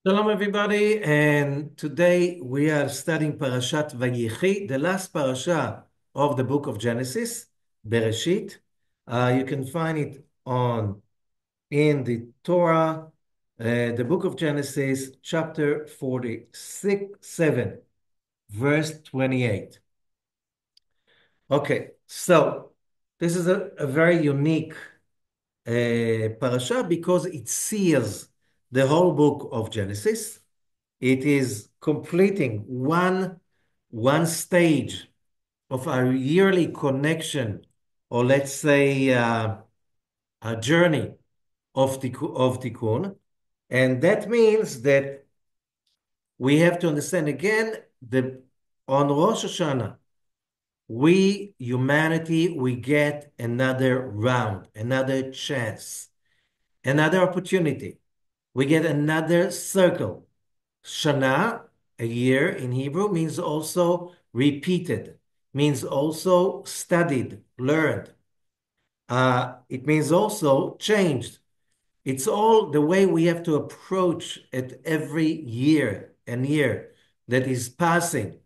Shalom, everybody, and today we are studying Parashat VaYehi, the last parasha of the book of Genesis, Bereshit. You can find it on in the Torah, the book of Genesis, chapter 47, verse 28. Okay, so this is a very unique parasha because it seals the whole book of Genesis. It is completing one stage of our yearly connection, or let's say a journey of Tikkun, and that means that we have to understand again that on Rosh Hashanah, we humanity we get another round, another chance, another opportunity. We get another circle. Shana, a year in Hebrew, means also repeated, means also studied, learned. It means also changed. It's all the way we have to approach it every year and year that is passing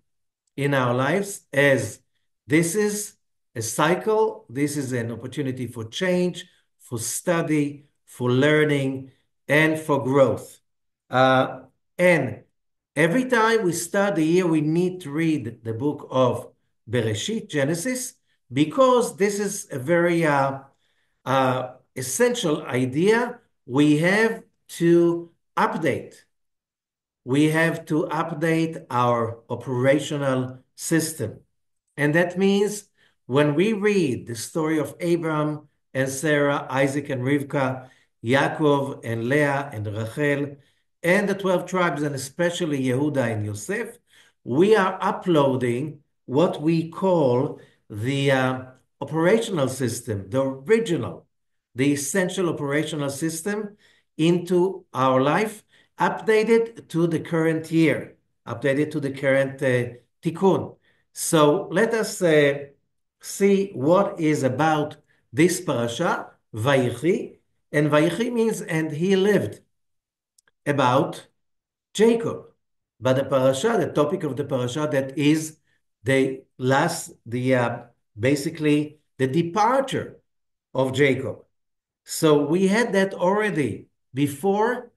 in our lives, as this is a cycle, this is an opportunity for change, for study, for learning, and for growth. And every time we start the year, we need to read the book of Bereshit, Genesis, because this is a very essential idea. We have to update. We have to update our operational system. And that means when we read the story of Abraham and Sarah, Isaac and Rivka, Yaakov and Leah and Rachel, and the 12 tribes, and especially Yehuda and Yosef, we are uploading what we call the operational system, the original, the essential operational system into our life, updated to the current year, updated to the current tikkun. So let us see what is about this parasha, Vayechi. And Vayechi means, and he lived, about Jacob. But the parasha, the topic of the parasha, that is basically the departure of Jacob. So we had that already before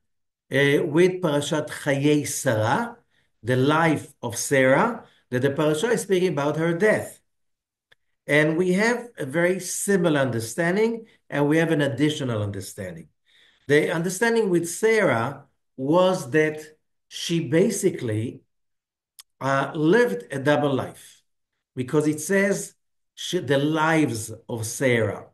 with Parashat VaYehi Sarah, the life of Sarah, that the parasha is speaking about her death. And we have a very similar understanding, and we have an additional understanding. The understanding with Sarah was that she basically lived a double life, because it says the lives of Sarah,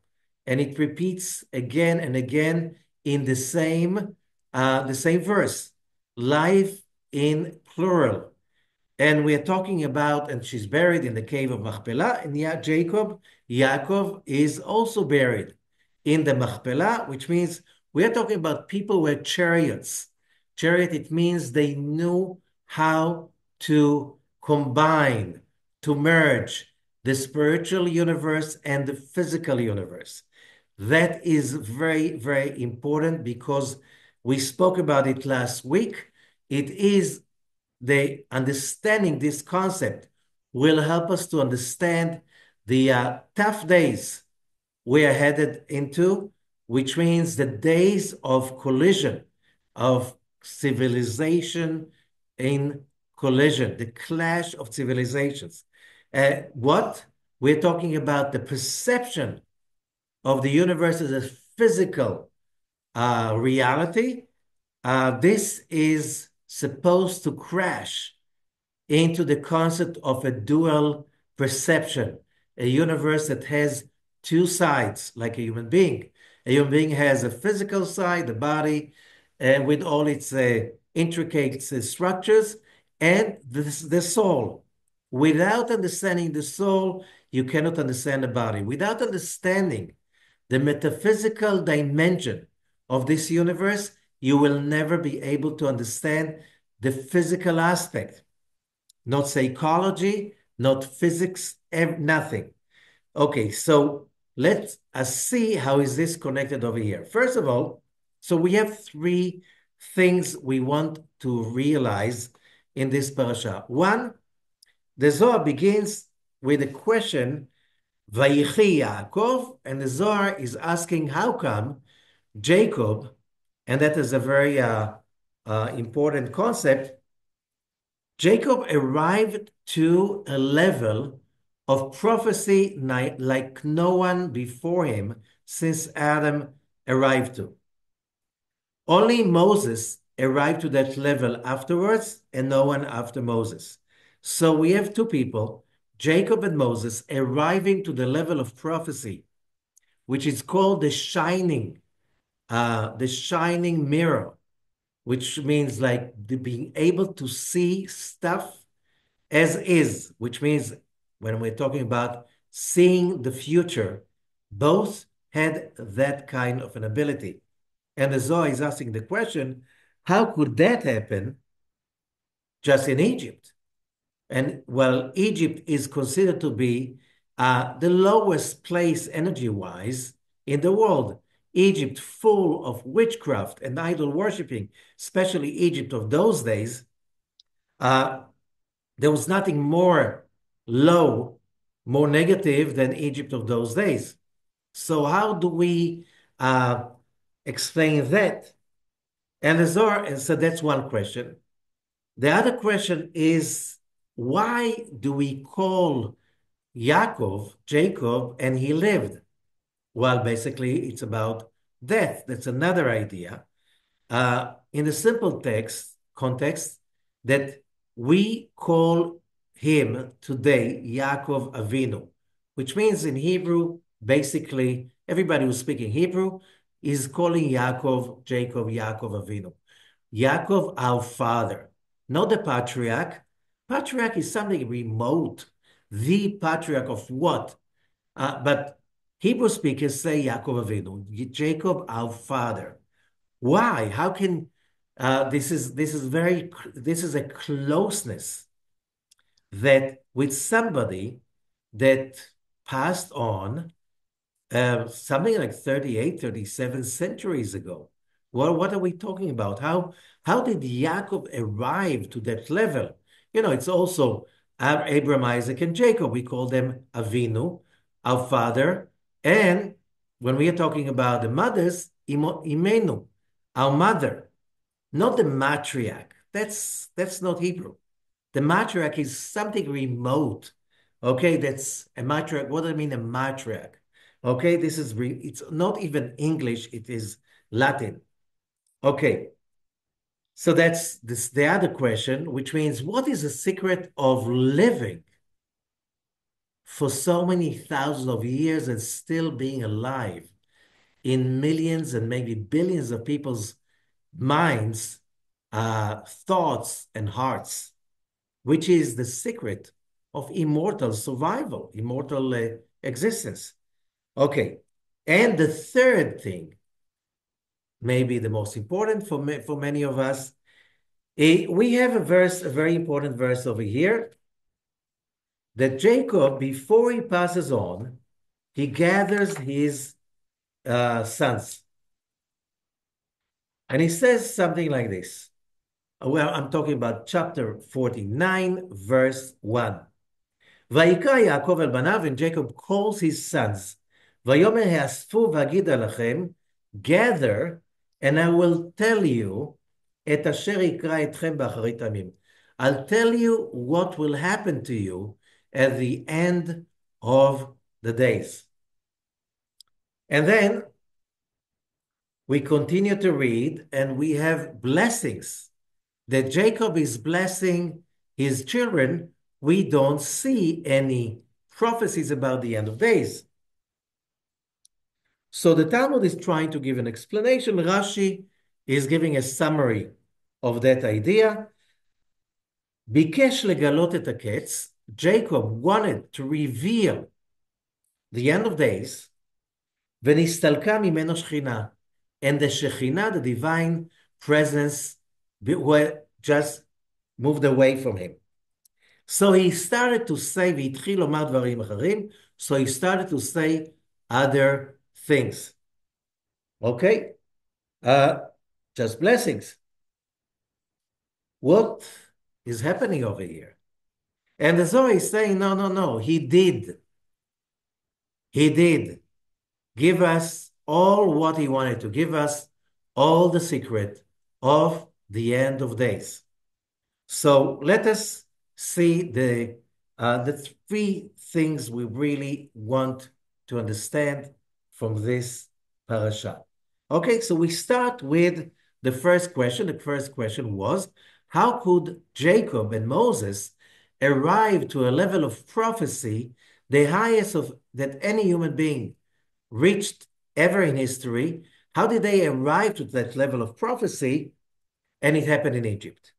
and it repeats again and again in the same verse, life in plural. And we are talking about, and she's buried in the cave of Machpelah, and Yaakov is also buried in the Machpelah, which means we are talking about people who had chariots. Chariot, it means they knew how to combine, to merge the spiritual universe and the physical universe. That is very, very important because we spoke about it last week. It is the understanding this concept will help us to understand the tough days we are headed into, which means the days of collision, of civilization in collision, the clash of civilizations. What we're talking about, the perception of the universe as a physical reality. This is supposed to crash into the concept of a dual perception, a universe that has two sides, like a human being. A human being has a physical side, the body, with all its intricate structures, and the soul. Without understanding the soul, you cannot understand the body. Without understanding the metaphysical dimension of this universe, you will never be able to understand the physical aspect. Not psychology, not physics, nothing. Okay, so let's see how is this connected over here. First of all, so we have three things we want to realize in this parasha. One, the Zohar begins with a question, VaYehi Yaakov, and the Zohar is asking how come Jacob, and that is a very important concept, Jacob arrived to a level of prophecy like no one before him since Adam arrived to. Only Moses arrived to that level afterwards, and no one after Moses. So we have two people, Jacob and Moses, arriving to the level of prophecy, which is called the shining mirror, which means like being able to see stuff as is, which means when we're talking about seeing the future, both had that kind of an ability. And the Zohar is asking the question, how could that happen just in Egypt? And well, Egypt is considered to be the lowest place energy-wise in the world. Egypt full of witchcraft and idol worshiping, especially Egypt of those days, there was nothing more low, more negative than Egypt of those days. So how do we explain that? And the Zohar, and so that's one question. The other question is, why do we call Yaakov Jacob and he lived? Well, basically, it's about death. That's another idea. In the simple context, that we call him today Yaakov Avinu, which means in Hebrew, basically, everybody who's speaking Hebrew is calling Yaakov, Jacob, Yaakov Avinu. Yaakov, our father, not the patriarch. Patriarch is something remote. The patriarch of what? But Hebrew speakers say Yaakov Avinu, Jacob, our father. Why? How can this is a closeness that with somebody that passed on something like 38, 37 centuries ago. Well, what are we talking about? How did Yaakov arrive to that level? It's also Abraham, Isaac, and Jacob. We call them Avinu, our father. And when we are talking about the mothers, Imenu, our mother, not the matriarch. That's not Hebrew. The matriarch is something remote. Okay, that's a matriarch. What do I mean, a matriarch? Okay, it's not even English, it is Latin. Okay, so that's the other question, which means what is the secret of living for so many thousands of years and still being alive in millions and maybe billions of people's minds, thoughts, and hearts, which is the secret of immortal survival, immortal existence. Okay, and the third thing, maybe the most important for many of us, we have a very important verse over here, that Jacob, before he passes on, he gathers his sons. And he says something like this. Well, I'm talking about chapter 49, verse 1. ויקרא יעקב אל בניו, and Jacob calls his sons. ויאמר האספו ואגיד עליכם, gather, and I will tell you את אשר יקרא אתכם באחרית הימים. I'll tell you what will happen to you at the end of the days. And then we continue to read, and we have blessings that Jacob is blessing his children. We don't see any prophecies about the end of days. So the Talmud is trying to give an explanation. Rashi is giving a summary of that idea. ביקש לגלות את הקץ. Jacob wanted to reveal the end of days. ונסתלקה ממנו שכינה. And the Shekhinah, the divine presence, just moved away from him. So he started to say, והתחיל לומר דברים אחרים, so he started to say other things. Okay? Just blessings. what is happening over here? And the Zohar is saying, no, no, no, he did. He did give us all what he wanted to give us, all the secret of the end of days. So let us see the three things we really want to understand from this parasha. Okay, so we start with the first question. The first question was, how could Jacob and Moses arrive to a level of prophecy, the highest of that any human being reached ever in history? How did they arrive to that level of prophecy? And it happened in Egypt.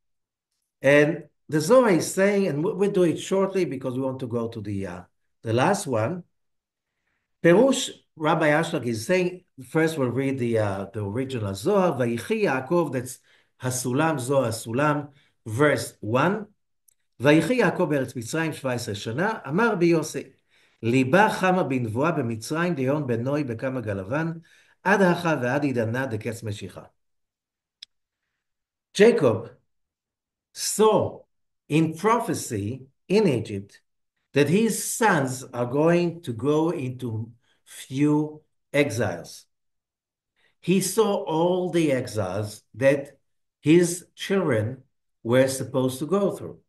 And the Zohar is saying, and we'll do it shortly because we want to go to the last one. Perush Rabbi Ashlag is saying, first we'll read the original Zohar, VaYehi Yaakov, that's Hasulam, Zohar Hasulam, verse 1. ויחי יעקב בארץ מצרים 17 שנה, אמר ביוסי, ליבה חמה בנבואה במצרים דיון בנוי בכמה גלבן, עד הכה ועד עידנה דקץ משיחה. Jacob saw in prophecy in Egypt that his sons are going to go into few exiles. He saw all the exiles that his children were supposed to go through.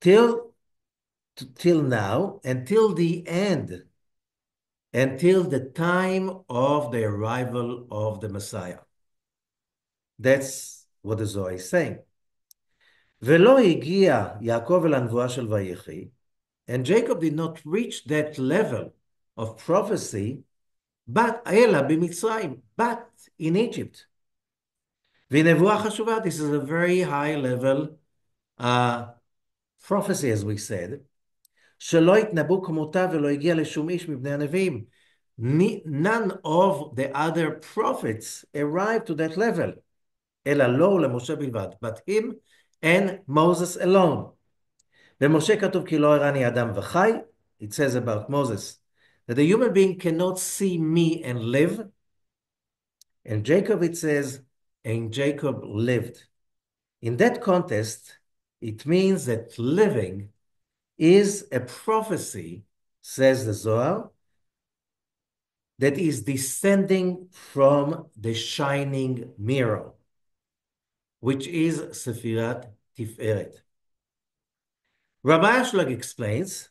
Till now, until the end, until the time of the arrival of the Messiah. That's what the Zohar is saying. ולא הגיע יעקב אל הנבואה של ויחי, and Jacob did not reach that level of prophecy, but אלא במצרים, but in Egypt. ונבואה חשובה, this is a very high level prophecy, as we said, שלא התנבאו כמותה ולא הגיע לשום איש מבני הנביאים. None of the other prophets arrived to that level. אלא לו למשה בלבד, but him and Moses alone. במשה כתוב כי לא הראני אדם וחי. It says about Moses that the human being cannot see me and live. And Jacob, it says, and Jacob lived. In that context, it means that living is a prophecy, says the Zohar, that is descending from the shining mirror, which is Sefirat Tiferet. Rabbi Ashlag explains,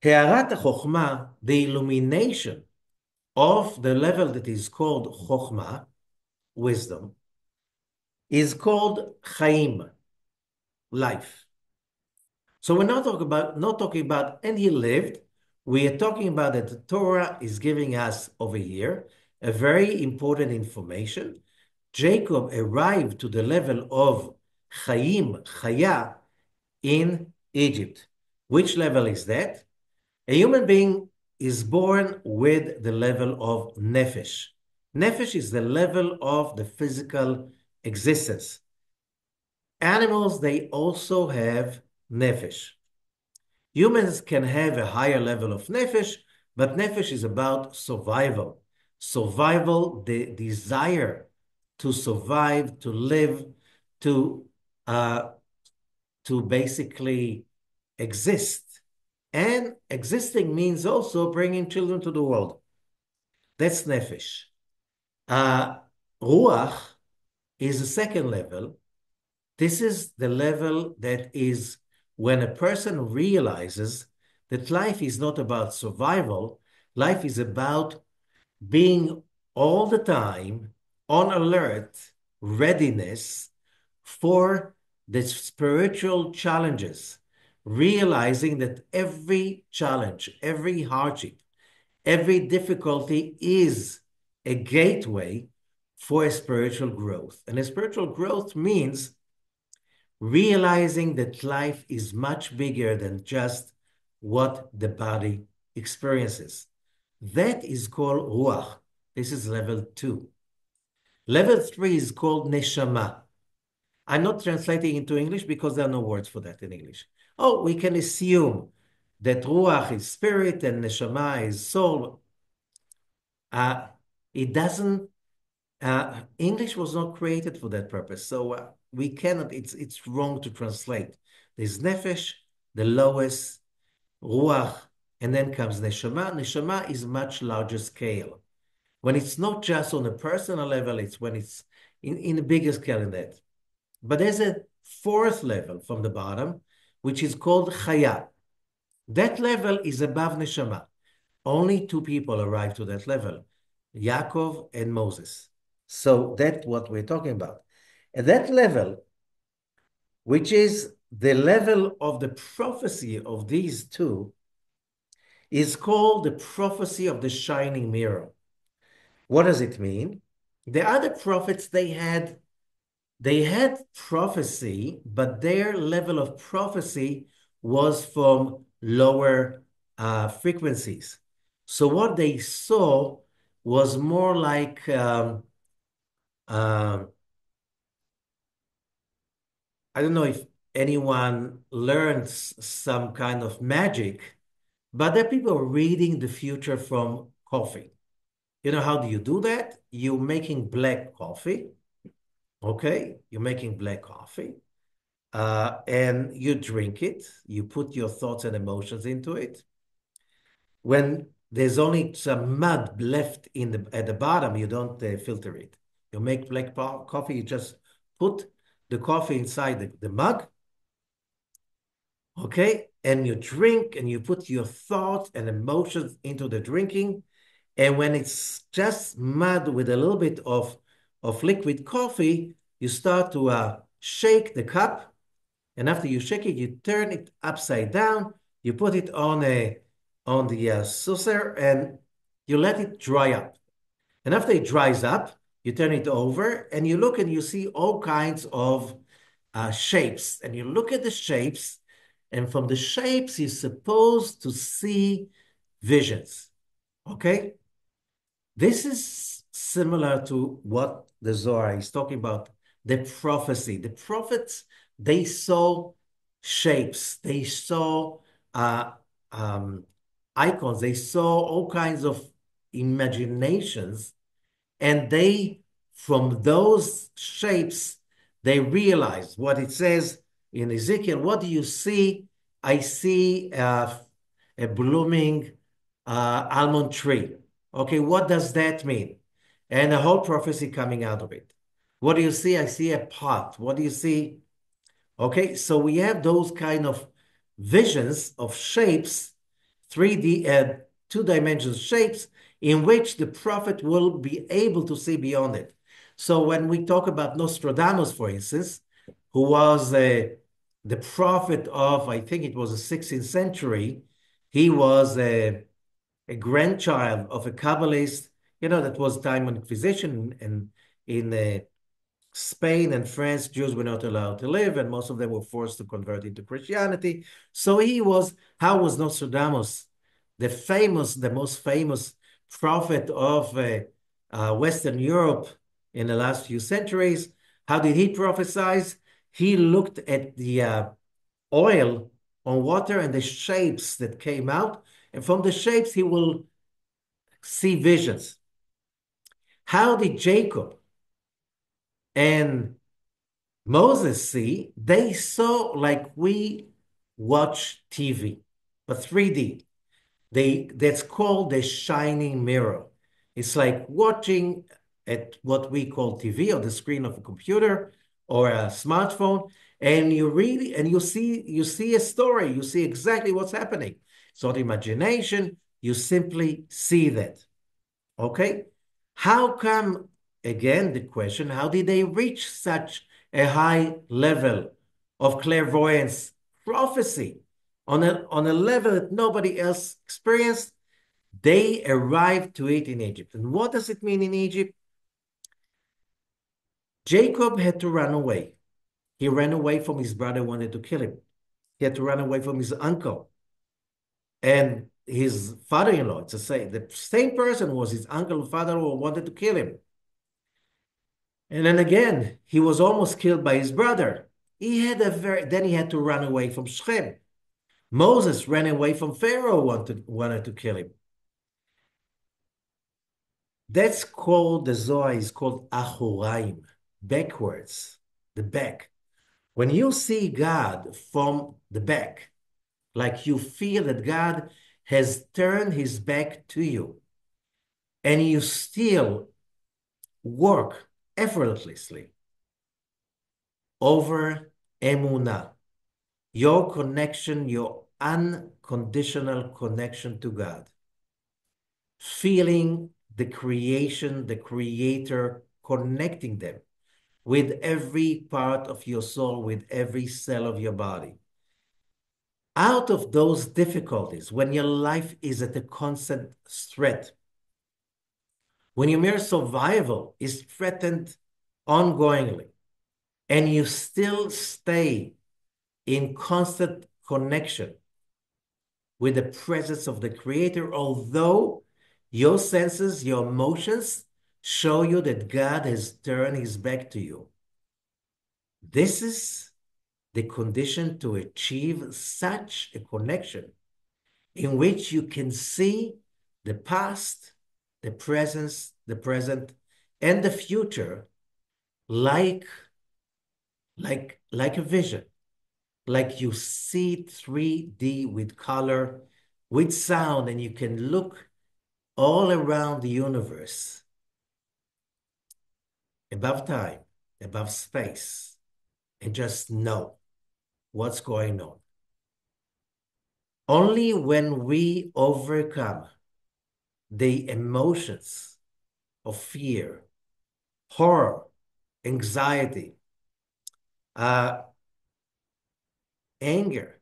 He'arat HaChokhmah, the illumination of the level that is called Chokhmah, wisdom, is called Chaim, life. So we're not talking about, and he lived. We are talking about that the Torah is giving us over here a very important information. Jacob arrived to the level of Chaim, Chaya, in Egypt. Which level is that? A human being is born with the level of Nefesh. Nefesh is the level of the physical existence. Animals, they also have Nefesh. Humans can have a higher level of Nefesh, but Nefesh is about survival. Survival, the desire to survive, to live, to basically exist. And existing means also bringing children to the world. That's Nefesh. Ruach is the second level. This is the level that is when a person realizes that life is not about survival, life is about being all the time on alert, readiness for the spiritual challenges, realizing that every challenge, every hardship, every difficulty is a gateway for a spiritual growth. And a spiritual growth means realizing that life is much bigger than just what the body experiences. That is called Ruach. This is level 2. Level 3 is called Neshama. I'm not translating into English because there are no words for that in English. Oh, we can assume that Ruach is spirit and Neshama is soul. It doesn't English was not created for that purpose, so we cannot. It's wrong to translate. There's nefesh, the lowest, ruach, and then comes neshama. Neshama is much larger scale. When it's not just on a personal level, it's when it's in a bigger scale than that. But there's a fourth level from the bottom, which is called chaya. That level is above neshama. Only two people arrive to that level, Yaakov and Moses. So that's what we're talking about. At that level, which is the level of the prophecy of these two, is called the prophecy of the shining mirror. What does it mean? The other prophets, they had prophecy, but their level of prophecy was from lower frequencies. So what they saw was more like uh, I don't know if anyone learns some kind of magic, but there are people reading the future from coffee. You know, how do you do that? You're making black coffee, okay? You're making black coffee, and you drink it. You put your thoughts and emotions into it. When there's only some mud left at the bottom, you don't filter it. You make black coffee, you just put the coffee inside the mug, okay? And you drink and you put your thoughts and emotions into the drinking. And when it's just mud with a little bit of liquid coffee, you start to shake the cup. And after you shake it, you turn it upside down. You put it on the saucer and you let it dry up. And after it dries up, you turn it over and you look and you see all kinds of shapes. And you look at the shapes, and from the shapes, you're supposed to see visions. Okay? This is similar to what the Zohar is talking about, the prophecy. The prophets, they saw shapes, they saw uh, um, icons, they saw all kinds of imaginations, and from those shapes, they realized what it says in Ezekiel. What do you see? I see a blooming almond tree. Okay, what does that mean? And a whole prophecy coming out of it. What do you see? I see a pot. What do you see? Okay, so we have those kind of visions of shapes, 3D, two-dimensional shapes, in which the prophet will be able to see beyond it. So when we talk about Nostradamus, for instance, who was the prophet of, I think it was the 16th century, he was a grandchild of a Kabbalist, that was time of Inquisition, and in Spain and France, Jews were not allowed to live, and most of them were forced to convert into Christianity. So how was Nostradamus, the most famous prophet of Western Europe in the last few centuries? How did he prophesize? He looked at the oil on water and the shapes that came out, and from the shapes, he will see visions. How did Jacob and Moses see? They saw like we watch TV, but 3D. That's called the shining mirror. It's like watching at what we call TV, or the screen of a computer or a smartphone, and you see a story, you see exactly what's happening. It's not imagination, you simply see that. Okay? How come, again, the question, how did they reach such a high level of clairvoyance prophecy on a level that nobody else experienced? They arrived to it in Egypt. And what does it mean in Egypt? Jacob had to run away. He ran away from his brother who wanted to kill him. He had to run away from his uncle. And his father-in-law, the same person was his uncle and father-in-law who wanted to kill him. And then again, he was almost killed by his brother. Then he had to run away from Shechem. Moses ran away from Pharaoh, wanted to kill him. That's called, the Zohar is called Achoraim, backwards, the back. When you see God from the back, like you feel that God has turned his back to you, and you still work effortlessly over emunah, your connection, your unconditional connection to God, feeling the creation, the creator, connecting them with every part of your soul, with every cell of your body. Out of those difficulties, when your life is at a constant threat, when your mere survival is threatened ongoingly, and you still stay in constant connection with the presence of the Creator, although your senses, your emotions show you that God has turned his back to you. This is the condition to achieve such a connection in which you can see the past, the present, and the future like a vision, like you see 3D with color, with sound, and you can look all around the universe, above time, above space, and just know what's going on. Only when we overcome the emotions of fear, horror, anxiety, uh, anger,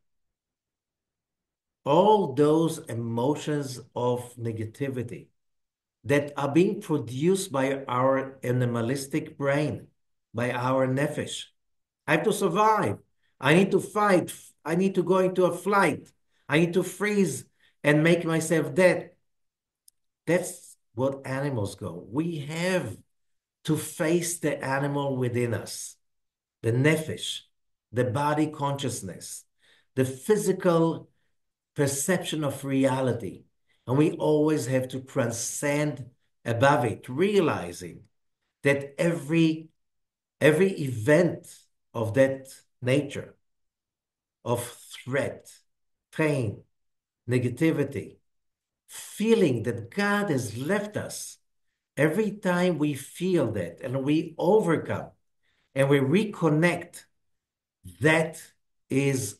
all those emotions of negativity that are being produced by our animalistic brain, by our nefesh. I have to survive. I need to fight. I need to go into a flight. I need to freeze and make myself dead. That's what animals go. We have to face the animal within us, the nefesh, the body consciousness, the physical perception of reality. And we always have to transcend above it, realizing that every event of that nature, of threat, pain, negativity, feeling that God has left us, every time we feel that and we overcome and we reconnect, that is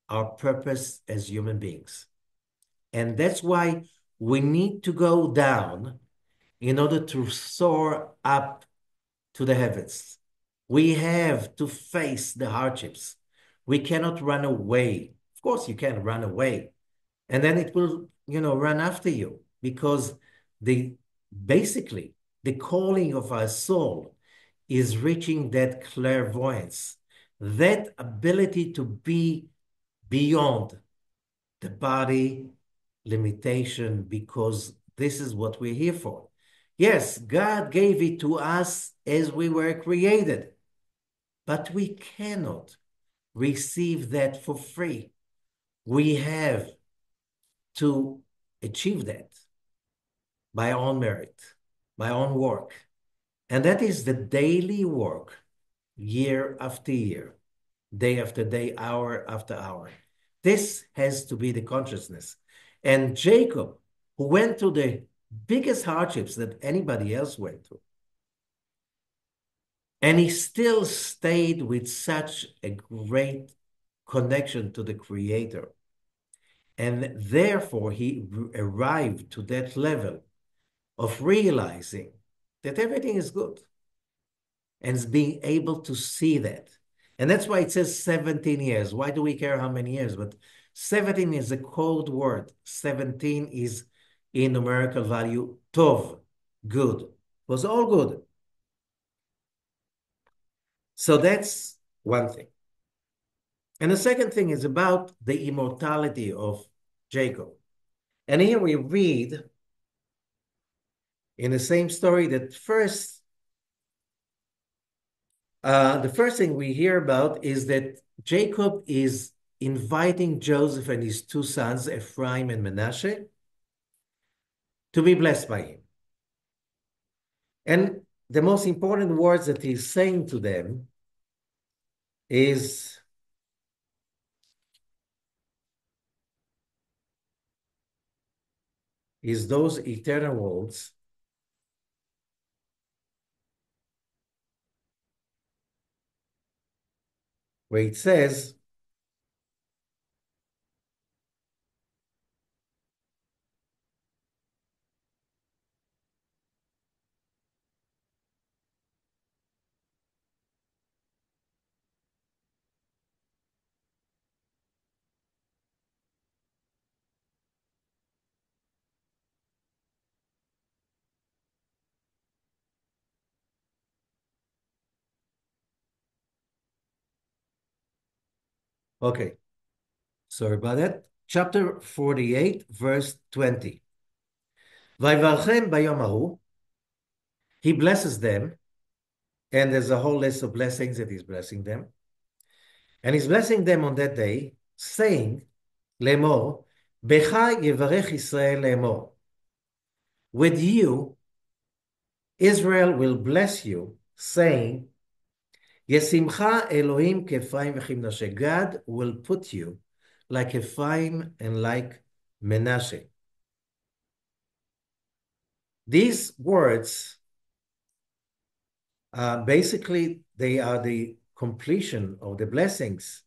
our purpose as human beings. And that's why we need to go down in order to soar up to the heavens. We have to face the hardships. We cannot run away. Of course, you can run away, and then it will, run after you, because the basically the calling of our soul is reaching that clairvoyance, that ability to be beyond the body limitation, because this is what we're here for. Yes, God gave it to us as we were created, but we cannot receive that for free. We have to achieve that by our own merit, by our own work. And that is the daily work, year after year, day after day, hour after hour. This has to be the consciousness. And Jacob, who went through the biggest hardships that anybody else went through, and he still stayed with such a great connection to the Creator. And therefore, he arrived to that level of realizing that everything is good and being able to see that. And that's why it says 17 years. Why do we care how many years? But 17 is a code word. 17 is in numerical value, tov, good. It was all good. So that's one thing. And the second thing is about the immortality of Jacob. And here we read in the same story that the first thing we hear about is that Jacob is inviting Joseph and his two sons, Ephraim and Manasseh, to be blessed by him. And the most important words that he's saying to them is those eternal words where it says, okay, sorry about that. Chapter 48, verse 20. Vayvarchem bayom hahu, he blesses them, and there's a whole list of blessings that he's blessing them. And he's blessing them on that day, saying, Lemor, Becha yevarech Israel lemor. With you, Israel will bless you, saying, Yesimcha Elohim kefayim v'chimnashe. God will put you like Ephraim and like Menashe. These words, basically, they are the completion of the blessings.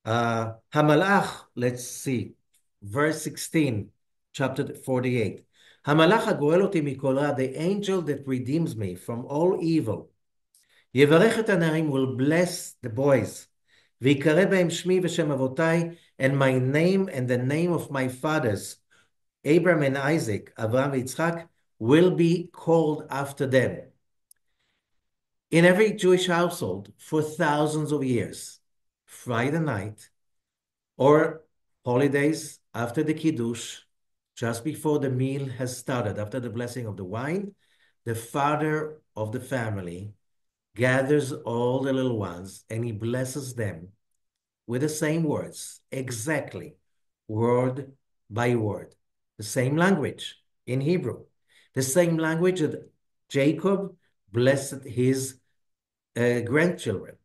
Hamalach, let's see, verse 16, chapter 48. Hamalach hagoel oti mikol ra, the angel that redeems me from all evil. Yevarech et hanarim, will bless the boys. V'yikare b'hem shmi v'shem avotai, and my name and the name of my fathers, Abraham and Isaac, Abraham and Yitzchak, will be called after them. In every Jewish household for thousands of years, Friday night or holidays after the Kiddush, just before the meal has started, after the blessing of the wine, the father of the family gathers all the little ones and he blesses them with the same words, exactly, word by word, the same language in Hebrew, the same language that Jacob blessed his grandchildren.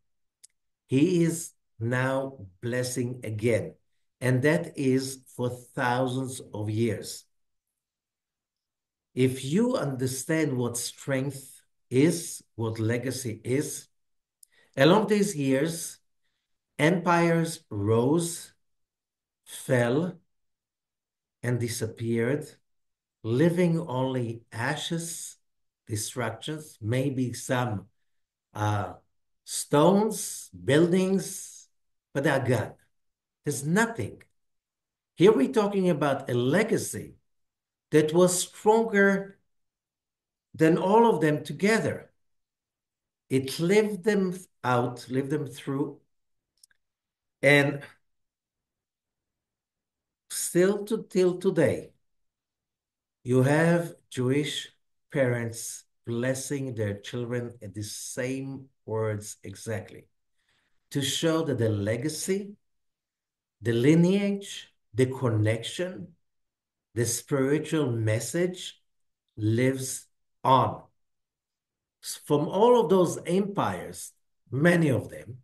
He is now blessing again, and that is for thousands of years. If you understand what strength is, what legacy is, along these years, empires rose, fell, and disappeared, leaving only ashes, destructions, maybe some stones, buildings, but they're gone. There's nothing. Here we're talking about a legacy that was stronger than all of them together. It lived them out, lived them through, and still till today, you have Jewish parents blessing their children in the same words exactly, to show that the legacy, the lineage, the connection, the spiritual message lives on. From all of those empires, many of them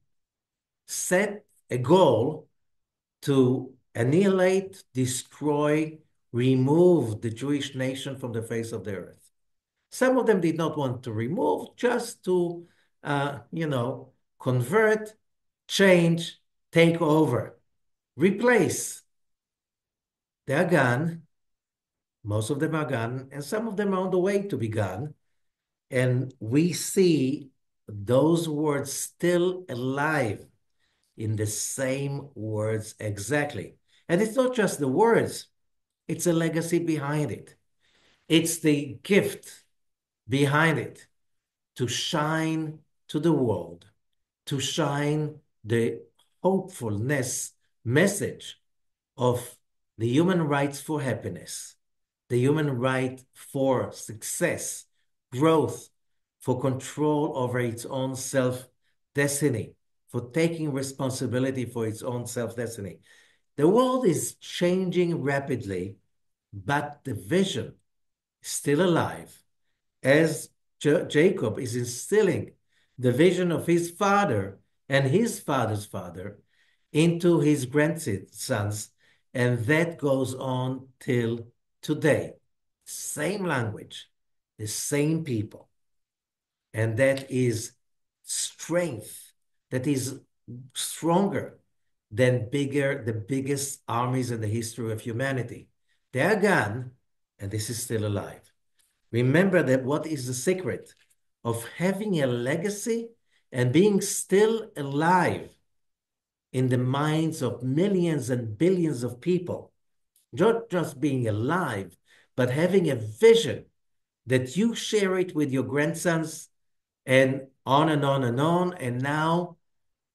set a goal to annihilate, destroy, remove the Jewish nation from the face of the earth. Some of them did not want to remove, just to, convert, change, take over, replace. They're gone. Most of them are gone, and some of them are on the way to be gone. And we see those words still alive in the same words exactly. And it's not just the words, it's a legacy behind it. It's the gift behind it to shine to the world, to shine the hopefulness message of the human rights for happiness, the human right for success, growth, for control over its own self-destiny, for taking responsibility for its own self-destiny. The world is changing rapidly, but the vision is still alive, as Jacob is instilling the vision of his father and his father's father into his grandsons, and that goes on till today. Same language, the same people. And that is strength, that is stronger than the biggest armies in the history of humanity. They are gone, and this is still alive. Remember that what is the secret of having a legacy and being still alive in the minds of millions and billions of people? Not just being alive, but having a vision that you share it with your grandsons and on and on and on. And now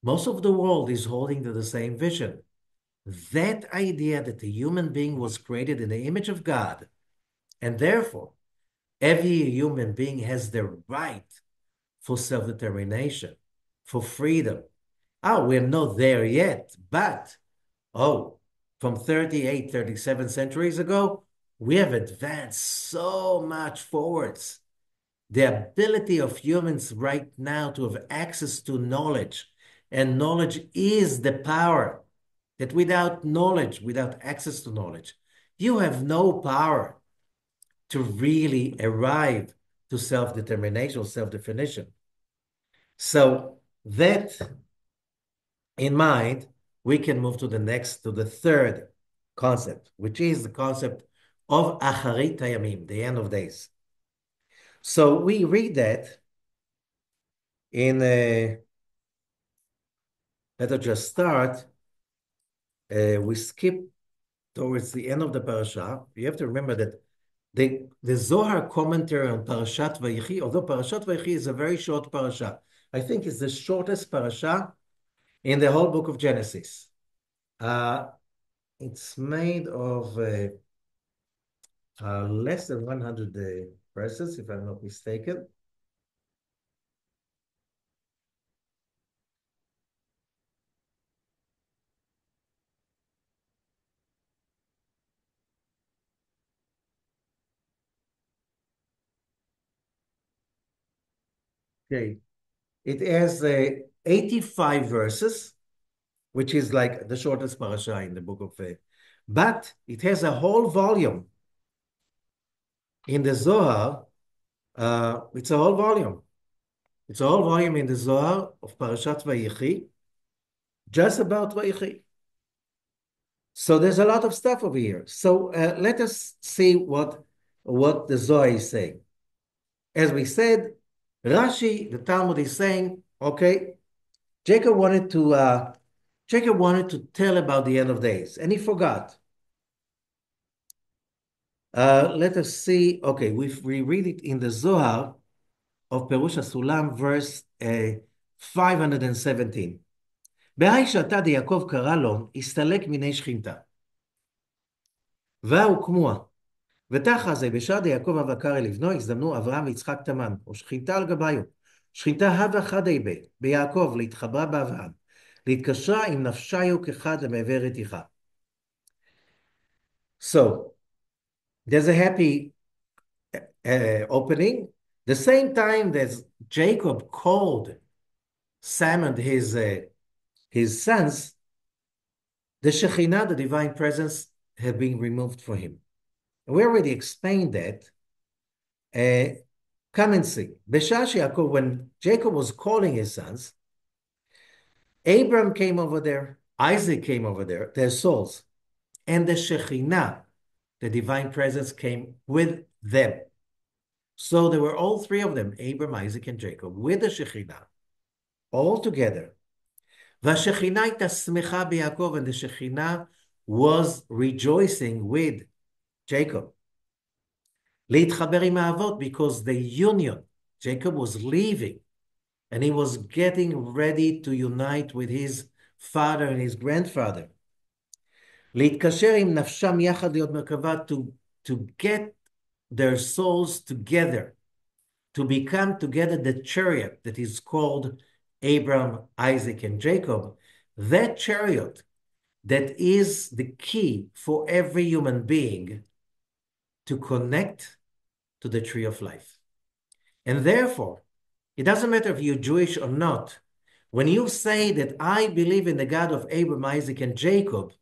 most of the world is holding to the same vision. That idea that the human being was created in the image of God, and therefore every human being has the right for self-determination, for freedom. Oh, we're not there yet, but from 38, 37 centuries ago, we have advanced so much forwards. The ability of humans right now to have access to knowledge, and knowledge is the power, that without knowledge, without access to knowledge, you have no power to really arrive to self-determination or self-definition. So that in mind, we can move to the third concept, which is the concept of Acharit Hayamim, the end of days. So we read that in, let us just start. We skip towards the end of the parasha. You have to remember that the Zohar commentary on Parashat VaYehi, although Parashat VaYehi is a very short parasha, I think it's the shortest parasha in the whole book of Genesis. It's made of less than 100 verses, if I'm not mistaken. Okay. It has 85 verses, which is like the shortest parasha in the book of faith. But it has a whole volume in the Zohar. It's a whole volume. It's a whole volume in the Zohar of Parashat VaYehi, just about VaYehi. So there's a lot of stuff over here. So let us see what the Zohar is saying. As we said, Rashi, the Talmud is saying, okay, Jacob wanted to tell about the end of days, and he forgot. Let us see. Okay, we read it in the Zohar of Perush Sulam, verse 517. בהאי שעתה דיעקב קרא לו, הסתלק מיני שכינתה. והוא כמוה. ותחה זה בשעה דיעקב אבקר אל לבנו, הזדמנו אברהם ויצחק תמן, או שכינתה על גביו. שכינתה הווה חדי ביעקב, להתחברה באברהם. להתקשרה עם נפשיו כחד למעבר רתיחה. So, there's a happy opening. The same time that Jacob summoned his sons, the Shekhinah, the divine presence, had been removed from him. And we already explained that. Come and see. Beshash Yaakov, when Jacob was calling his sons, Abram came over there, Isaac came over there, their souls, and the Shekhinah, the divine presence, came with them. So there were all three of them, Abram, Isaac, and Jacob, with the Shekhinah, all together. והשכינה הייתה שמחה ביעקב, and the Shekhinah was rejoicing with Jacob. להתחבר עם האבות, because the union, Jacob was leaving, and he was getting ready to unite with his father and his grandfather. להתקשר עם נפשם יחד להיות מרכבה, to get their souls together, to become together the chariot that is called Abram, Isaac, and Jacob. That chariot that is the key for every human being to connect to the tree of life. And therefore, it doesn't matter if you're Jewish or not. When you say that I believe in the God of Abraham, Isaac, and Jacob,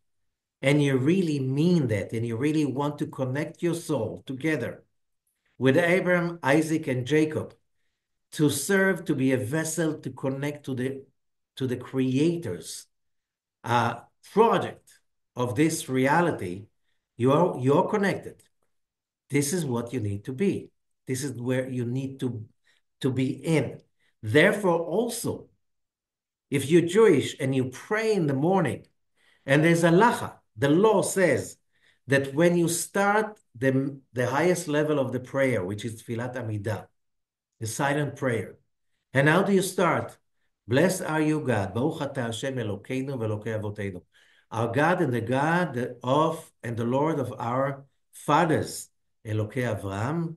and you really mean that, and you really want to connect your soul together with Abraham, Isaac, and Jacob to serve, to be a vessel to connect to the creator's project of this reality, you're connected. This is what you need to be. This is where you need to be in. Therefore, also, if you're Jewish and you pray in the morning, and there's a halacha, the law says that when you start the highest level of the prayer, which is Tfilat Amidah, the silent prayer, and how do you start? Blessed are you, God. Baruch atah Hashem Elokeinu ve'Elokei Avoteinu. Our God and the God of and the Lord of our fathers. Elokei Avraham,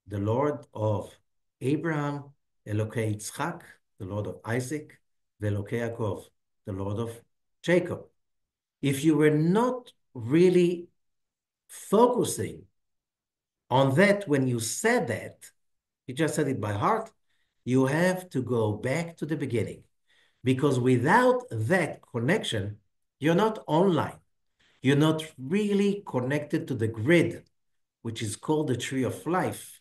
the Lord of Abraham. Elokei Yitzchak, the Lord of Isaac. Ve'Elokei Yaakov, the Lord of Jacob. If you were not really focusing on that when you said that, you just said it by heart, you have to go back to the beginning. Because without that connection, you're not online. You're not really connected to the grid, which is called the tree of life,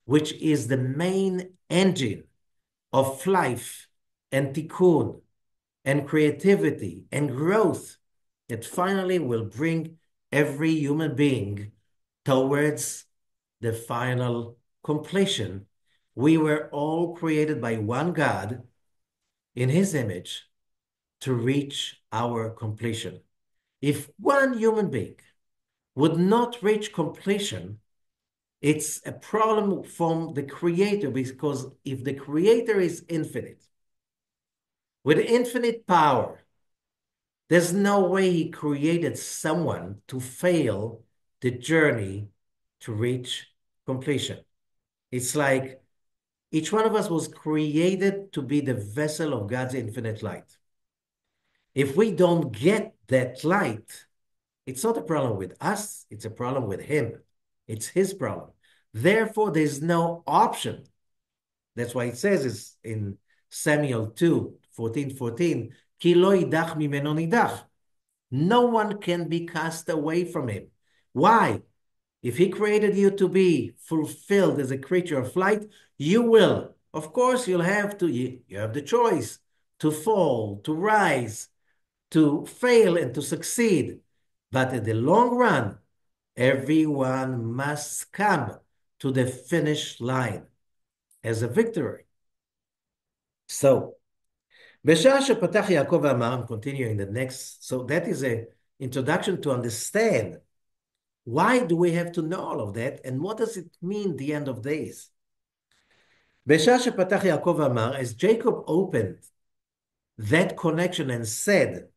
which is the main engine of life and tikkun and creativity and growth that finally will bring every human being towards the final completion. We were all created by one God in his image to reach our completion. If one human being would not reach completion, it's a problem from the creator, because if the creator is infinite, with infinite power, there's no way he created someone to fail the journey to reach completion. It's like each one of us was created to be the vessel of God's infinite light. If we don't get that light, it's not a problem with us, it's a problem with him. It's his problem. Therefore, there's no option. That's why it says is in Samuel 2:14, Ki lo idach mimeno nidach. No one can be cast away from him. Why? If he created you to be fulfilled as a creature of light, you will. Of course, you'll have to, you have the choice to fall, to rise, to fail, and to succeed. But in the long run, everyone must come to the finish line as a victory. So, בשעה שפתח יעקב ואמר, I'm continuing the next, so that is an introduction to understand why do we have to know all of that, and what does it mean, the end of days? בשעה שפתח יעקב ואמר, as Jacob opened that connection and said,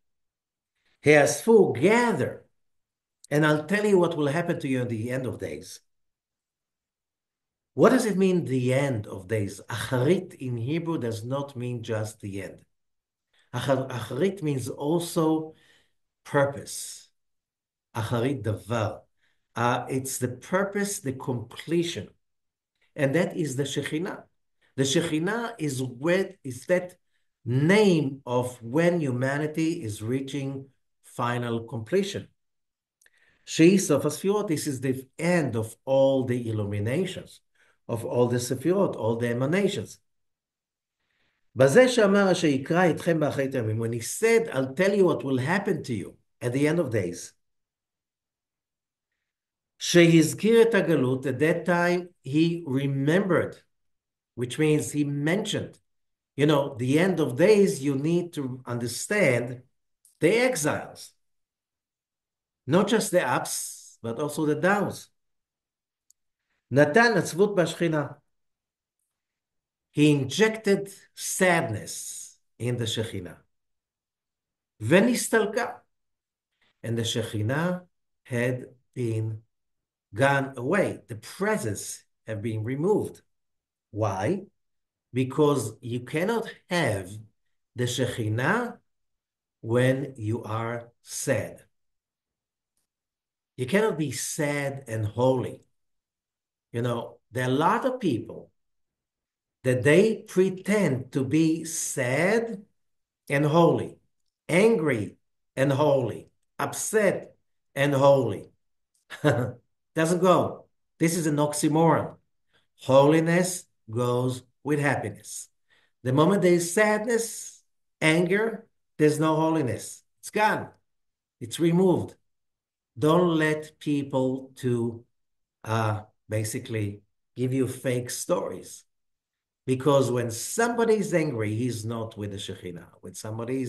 Heasfu, gather, and I'll tell you what will happen to you in the end of days. What does it mean, the end of days? Acharit in Hebrew does not mean just the end. Acharit means also purpose. Acharit davar. It's the purpose, the completion. And that is the Shekhinah. The Shekhinah is that name of when humanity is reaching final completion. She, Sof HaSfirot, this is the end of all the illuminations, of all the Sefirot, all the emanations. בזה שאמר שיקרא אתכם באחרית הימים, when he said, I'll tell you what will happen to you at the end of days. שהזכיר את הגלות, at that time he remembered, which means he mentioned, the end of days, you need to understand the exiles. Not just the ups, but also the downs. נתן עצבות בשכינה. He injected sadness in the Shekhinah. ונסתלקה. And the Shekhinah had been gone away. The presence had been removed. Why? Because you cannot have the Shekhinah when you are sad. You cannot be sad and holy. There are a lot of people that they pretend to be sad and holy, angry and holy, upset and holy. Doesn't go. This is an oxymoron. Holiness goes with happiness. The moment there is sadness, anger, there's no holiness. It's gone. It's removed. Don't let people to basically give you fake stories. Because when somebody is angry, he's not with the Shekhinah. When somebody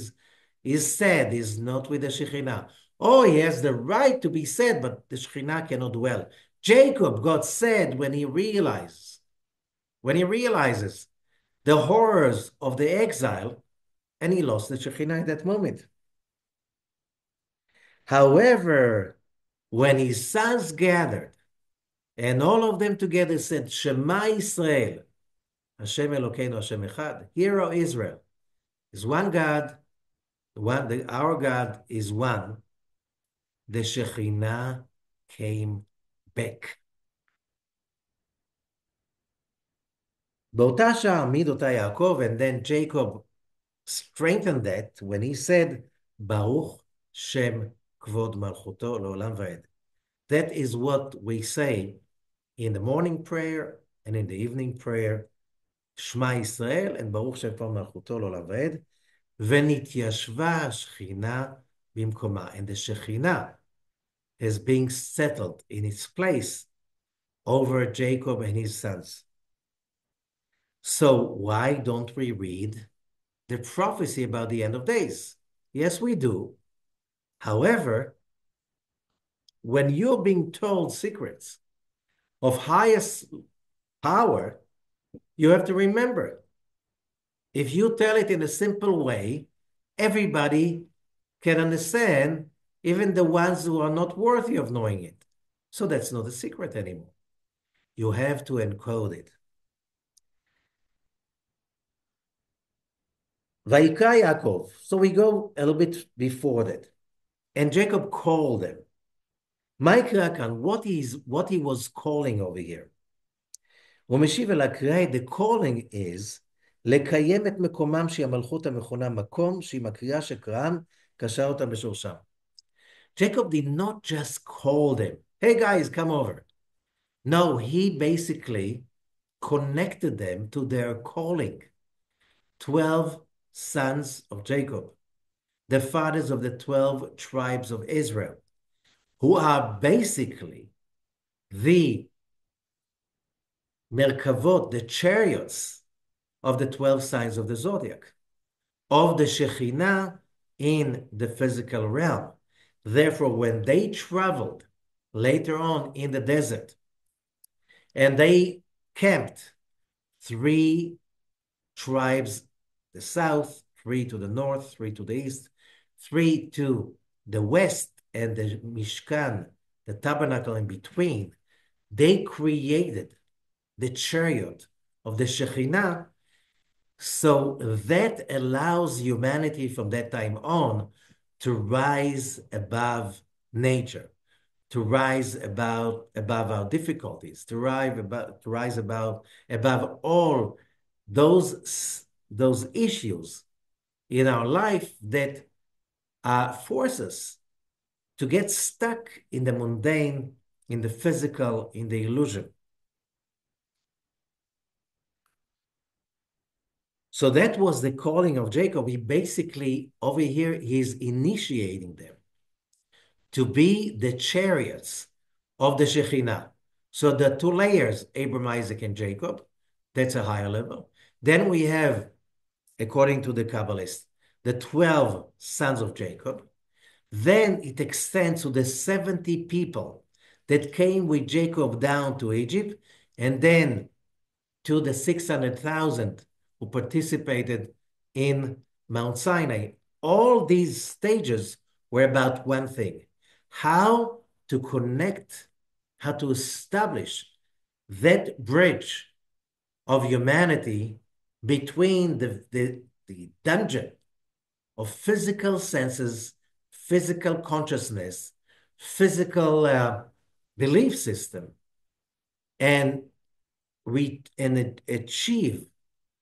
is sad, he's not with the Shekhinah. Oh, he has the right to be sad, but the Shekhinah cannot dwell. Jacob got sad when he realizes the horrors of the exile, and he lost the Shekhinah at that moment. However, when his sons gathered, and all of them together said, Shema Israel, Hashem Elokeinu Hashem Echad, Hear, O Israel, is one God, our God is one. The Shekhinah came back. באותה שעה העמיד אותה יעקב, and then Jacob strengthened that when he said, Baruch Shem Kvod Malchuto Leolam Vaed. That is what we say in the morning prayer and in the evening prayer, Shema Yisrael and Baruch Shem Kvod Malchuto Leolam Vaed. ונתיישבה השכינה במקומה. And the Shekhinah is being settled in its place over Jacob and his sons. So why don't we read the prophecy about the end of days? Yes, we do. However, when you're being told secrets of highest power, you have to remember, if you tell it in a simple way, everybody can understand, even the ones who are not worthy of knowing it. So that's not a secret anymore. You have to encode it. Vayikra Yaakov. So we go a little bit before that. And Jacob called them. What he was calling over here. The calling is לקיים את מקומם שהיא המלכות המכונה מקום, שהיא מקריאה שקראם, קשר אותם בשורשם. Jacob did not just call them, hey guys, come over. No, he basically connected them to their calling. 12 sons of Jacob, the fathers of the 12 tribes of Israel, who are basically the merkavot, the chariots of the 12 signs of the zodiac, of the Shekhinah in the physical realm. Therefore, when they traveled later on in the desert, and they camped 3 tribes, the south, 3 to the north, 3 to the east, 3 to the west, and the Mishkan, the tabernacle in between, they created the chariot of the Shekhinah. So that allows humanity from that time on to rise above nature, to rise above our difficulties, to rise above all those issues in our life that force us to get stuck in the mundane, in the physical, in the illusion. So that was the calling of Jacob. He basically, over here, he's initiating them to be the chariots of the Shekhinah. So the 2 layers, Abraham, Isaac, and Jacob, that's a higher level. Then we have, according to the Kabbalists, the 12 sons of Jacob. Then it extends to the 70 people that came with Jacob down to Egypt, and then to the 600,000 who participated in Mount Sinai. All these stages were about one thing: how to connect, how to establish that bridge of humanity between the dungeon of physical senses, physical consciousness, physical belief system, and achieve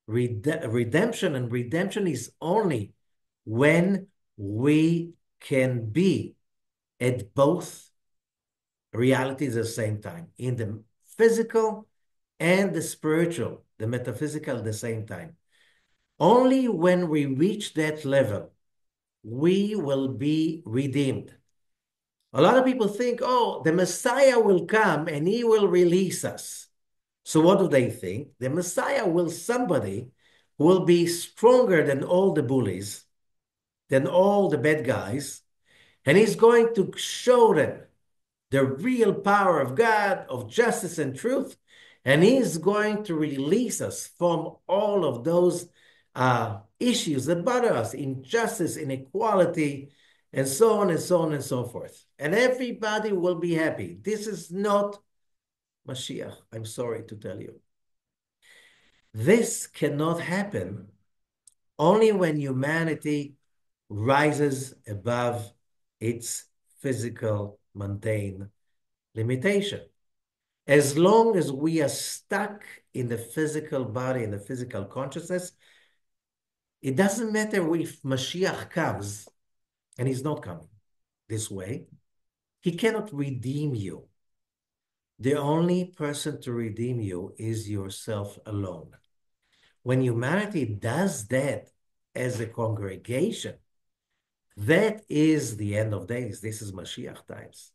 redemption, and redemption is only when we can be at both realities at the same time, in the physical and the spiritual, the metaphysical at the same time. Only when we reach that level, we will be redeemed. A lot of people think, oh, the Messiah will come and he will release us. So what do they think? The Messiah will somebody who will be stronger than all the bullies, than all the bad guys, and he's going to show them the real power of God, of justice and truth, and he's going to release us from all of those issues that bother us, injustice, inequality, and so on and so on and so forth. And everybody will be happy. This is not Mashiach, I'm sorry to tell you. This cannot happen only when humanity rises above its physical, mundane limitation. As long as we are stuck in the physical body, in the physical consciousness, it doesn't matter if Mashiach comes, and he's not coming this way, he cannot redeem you. The only person to redeem you is yourself alone. When humanity does that as a congregation, that is the end of days. This is Mashiach times.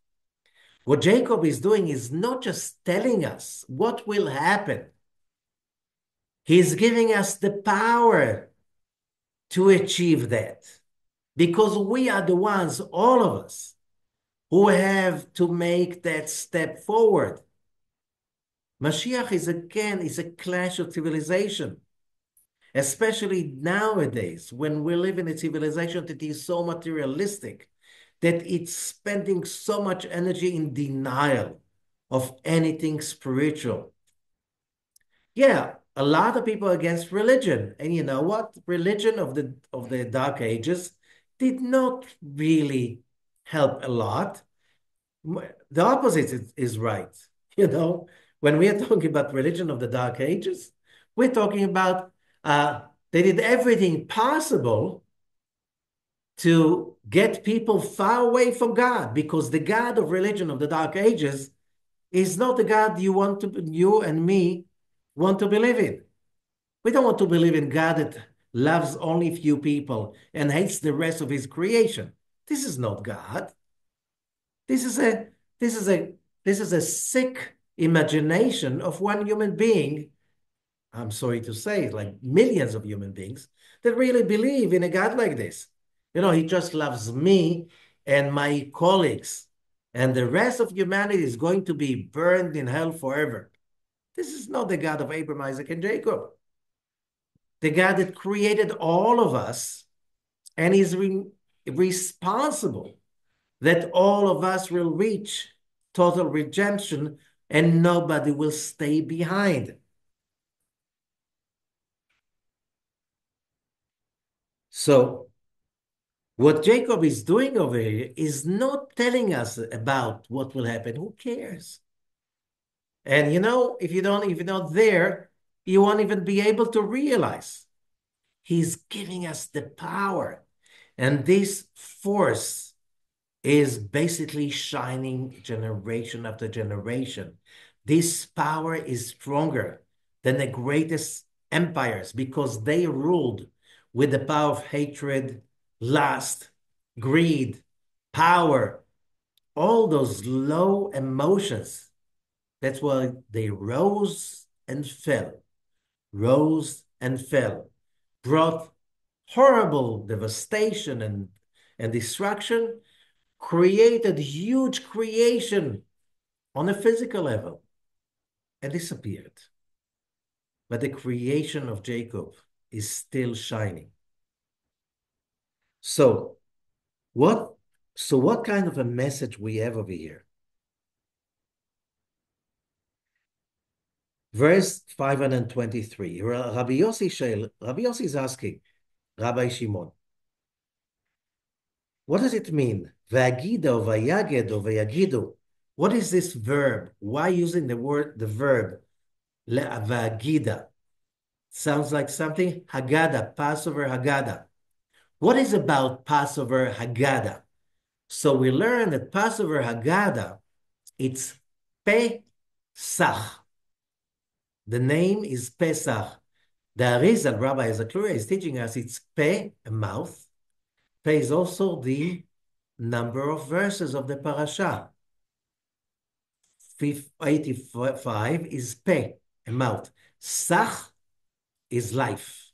What Jacob is doing is not just telling us what will happen. He's giving us the power to achieve that, because we are the ones, all of us, who have to make that step forward. Mashiach is a clash of civilization, especially nowadays when we live in a civilization that is so materialistic that it's spending so much energy in denial of anything spiritual. Yeah, a lot of people are against religion. And you know what? Religion of the Dark Ages did not really help a lot. The opposite is right. You know, when we are talking about religion of the Dark Ages, we're talking about they did everything possible to get people far away from God, because the God of religion of the Dark Ages is not the God you and me want to believe in. We don't want to believe in God that loves only few people and hates the rest of his creation. This is not God. This is a this is a this is a sick imagination of one human being. I'm sorry to say, like millions of human beings that really believe in a God like this. You know, he just loves me and my colleagues, and the rest of humanity is going to be burned in hell forever. This is not the God of Abraham, Isaac, and Jacob. The God that created all of us and is responsible that all of us will reach total redemption and nobody will stay behind. So what Jacob is doing over here is not telling us about what will happen. Who cares? And you know, if you're not there, you won't even be able to realize. He's giving us the power. And this force is basically shining generation after generation. This power is stronger than the greatest empires because they ruled with the power of hatred, lust, greed, power, all those low emotions. That's why they rose and fell, brought horrible devastation and destruction, created huge creation on a physical level, and disappeared. But the creation of Jacob is still shining. So what, what kind of a message we have over here? Verse 523, Rabbi Yossi is asking Rabbi Shimon, what does it mean? V'agida or v'yaged or v'yagidu. What is this verb? Why using the verb v'agida? Sounds like something? Haggadah, Passover Haggadah. What is about Passover Haggadah? So we learn that Passover Haggadah, it's Pesach. The name is Pesach. The Arizal, Rabbi Zakluria, is teaching us it's Pe, a mouth. Pe is also the number of verses of the Parashah. 85 is Pe, a mouth. Sach is life.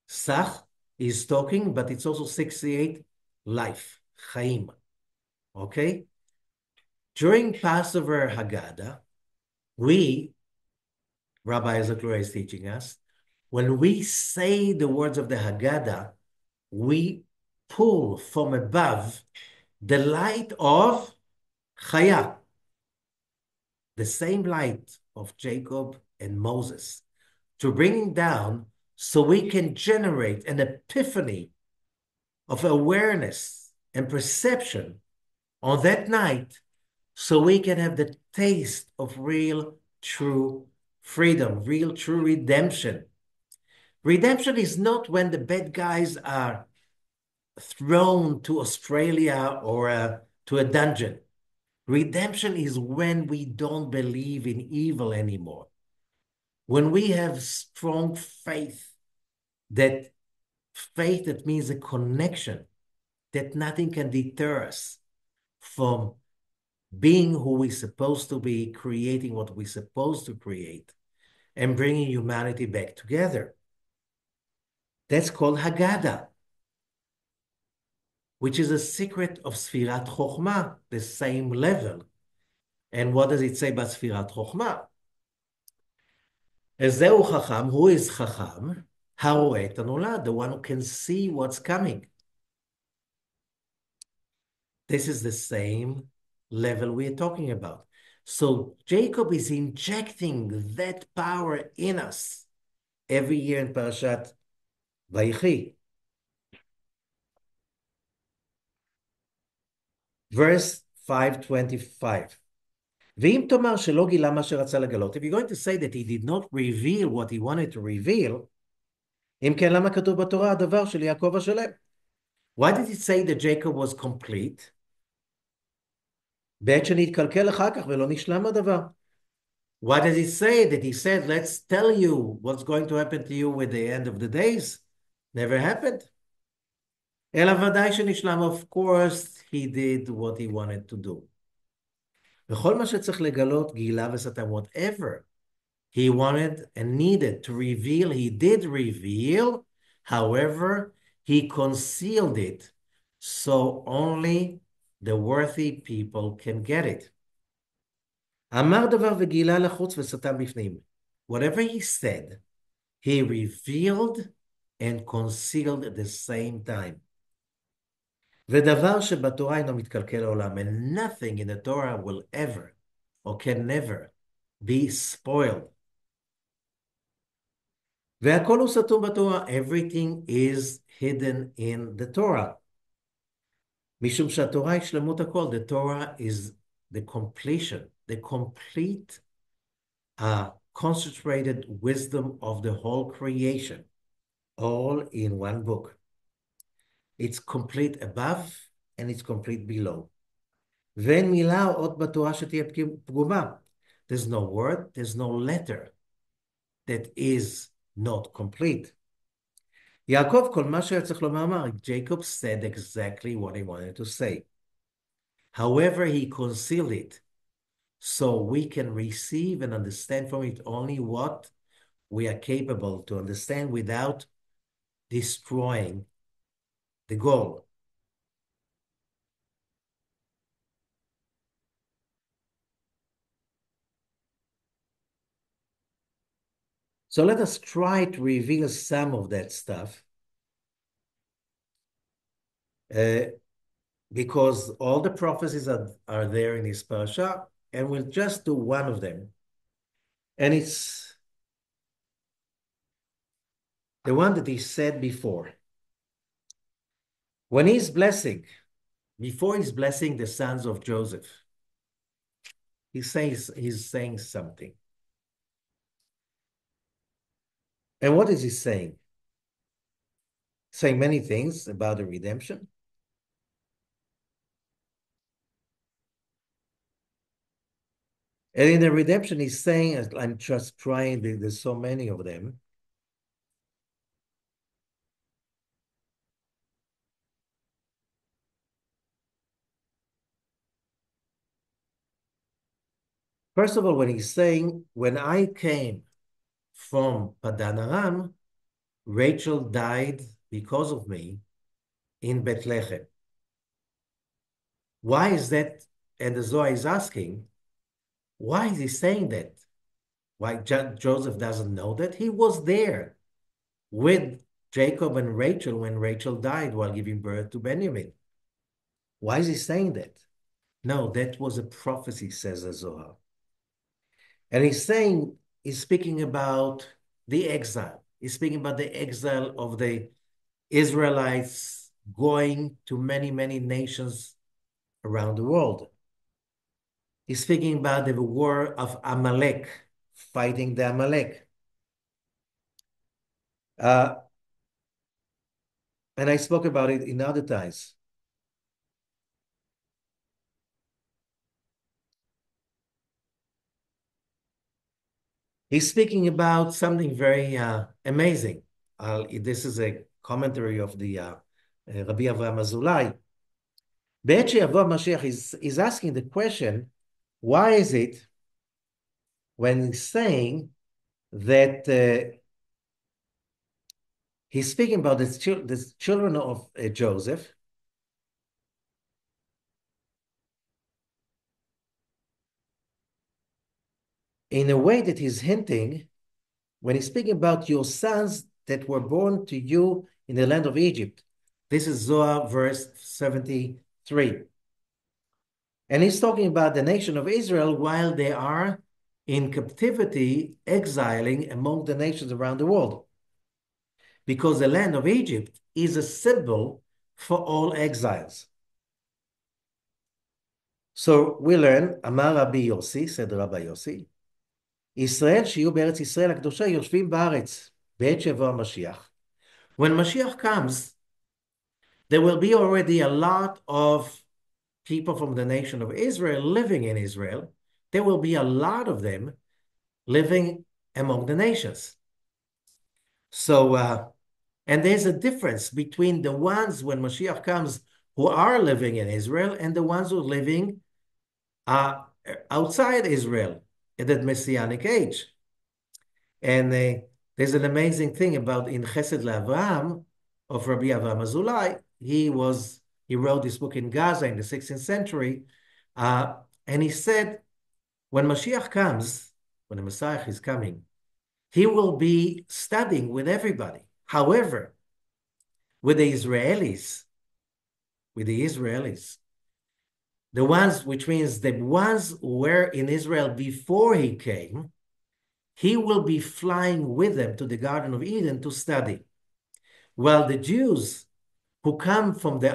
Sach is talking, but it's also 68, life, Chaim. Okay? During Passover Haggadah, we, Rabbi Zakluria is teaching us, when we say the words of the Haggadah, we pull from above the light of Chaya, the same light of Jacob and Moses, to bring it down so we can generate an epiphany of awareness and perception on that night so we can have the taste of real, true freedom, real, true redemption. Redemption is not when the bad guys are thrown to Australia or to a dungeon. Redemption is when we don't believe in evil anymore. When we have strong faith that means a connection, that nothing can deter us from being who we're supposed to be, creating what we're supposed to create, and bringing humanity back together. That's called Haggadah, which is a secret of Sfirat Chokhmah, the same level. And what does it say about Sfirat Chokhmah? Ezeu Chacham, who is Chacham? Haroeh et hanolad, the one who can see what's coming. This is the same level we are talking about. So Jacob is injecting that power in us every year in Parashat VaYehi. Verse 525. ואם תאמר שלא גילה מה שרצה לגלות, if you're going to say that he did not reveal what he wanted to reveal, אם כן, למה כתוב בתורה הדבר של יעקב השלם? Why did it say that Jacob was complete? בעת שנתקלקל אחר כך ולא נשלם הדבר. Why does it say that he said, let's tell you what's going to happen to you with the end of the days? Never happened. אלא ודאי שנשלם, of course, he did what he wanted to do. וכל מה שצריך לגלות, גילה וסתם, whatever he wanted and needed to reveal, he did reveal. However, he concealed it, so only the worthy people can get it. אמר דבר וגילה לחוץ וסתם בפנים. Whatever he said, he revealed and concealed at the same time. ודבר שבתורה אינו מתקלקל לעולם, and nothing in the Torah will ever or can never be spoiled. והכל הוא סתום בתורה, everything is hidden in the Torah. משום שהתורה היא שלמות הכל, the Torah is the completion, the complete concentrated wisdom of the whole creation, all in one book. It's complete above and it's complete below. ואין מילה או אות בתורה שתהיה פגומה. There's no word, there's no letter that is not complete. יעקב, כל מה שהיה צריך לומר, אמר. Jacob said exactly what he wanted to say. However, he concealed it, so we can receive and understand from it only what we are capable to understand without destroying the goal. So let us try to reveal some of that stuff, because all the prophecies are there in his parasha, and we'll just do one of them. And it's the one that he said before. When he's blessing, before he's blessing the sons of Joseph, he's saying something. And what is he saying? Saying many things about the redemption. And in the redemption, he's saying, I'm just trying, there's so many of them. First of all, when he's saying, when I came from Padan Aram, Rachel died because of me in Bethlehem. Why is that? And the Zohar is asking, why is he saying that? Why Joseph doesn't know that? He was there with Jacob and Rachel when Rachel died while giving birth to Benjamin. Why is he saying that? No, that was a prophecy, says the Zohar. And he's speaking about the exile. He's speaking about the exile of the Israelites going to many, many nations around the world. He's speaking about the war of Amalek, fighting the Amalek. Uh, and I spoke about it in other times. He's speaking about something very amazing. This is a commentary of the Rabbi Avraham Azulai. בעת שיבוא המשיח, is asking the question, why is it when he's saying that he's speaking about the children of Joseph, in a way that he's hinting, when he's speaking about your sons that were born to you in the land of Egypt. This is Zohar verse 73. And he's talking about the nation of Israel while they are in captivity, exiling among the nations around the world. Because the land of Egypt is a symbol for all exiles. So we learn, אמר רבי יוסי, said Rabbi Yossi, ישראל שיהיו בארץ ישראל הקדושה יושבים בארץ, בעת שיבוא המשיח. When Mashiach comes, there will be already a lot of people from the nation of Israel living in Israel. There will be a lot of them living among the nations. So, and there's a difference between the ones when Mashiach comes who are living in Israel and the ones who are living outside Israel in that Messianic age. And there's an amazing thing about in Chesed LaAvraham of Rabbi Avraham Azulai. He wrote this book in Gaza in the 16th century, and he said, when Mashiach comes, when the Messiah is coming, he will be studying with everybody. However, with the Israelis, the ones, which means the ones who were in Israel before he came, he will be flying with them to the Garden of Eden to study. While the Jews who come from the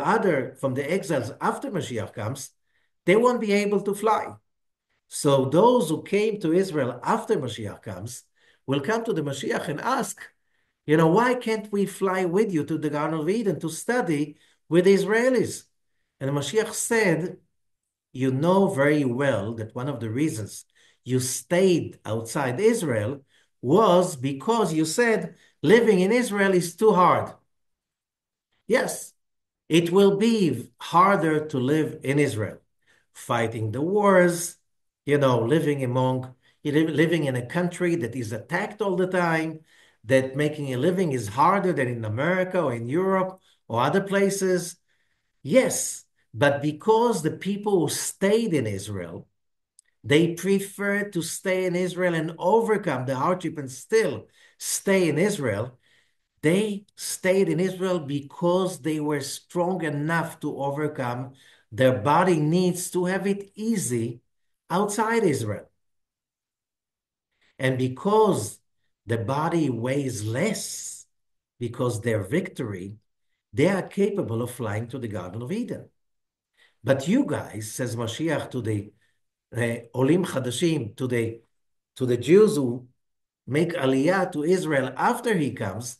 exiles after Mashiach comes, they won't be able to fly. So those who came to Israel after Mashiach comes will come to the Mashiach and ask, why can't we fly with you to the Garden of Eden to study with the Israelis? And the Mashiach said, you know very well that one of the reasons you stayed outside Israel was because you said living in Israel is too hard. Yes, it will be harder to live in Israel, fighting the wars, living in a country that is attacked all the time, that making a living is harder than in America or in Europe or other places. Yes, but because the people who stayed in Israel, they prefer to stay in Israel and overcome the hardship and still stay in Israel. They stayed in Israel because they were strong enough to overcome their body needs to have it easy outside Israel. And because the body weighs less, because their victory, they are capable of flying to the Garden of Eden. But you guys, says Mashiach to the Olim Chadashim, to the Jews who make aliyah to Israel after he comes,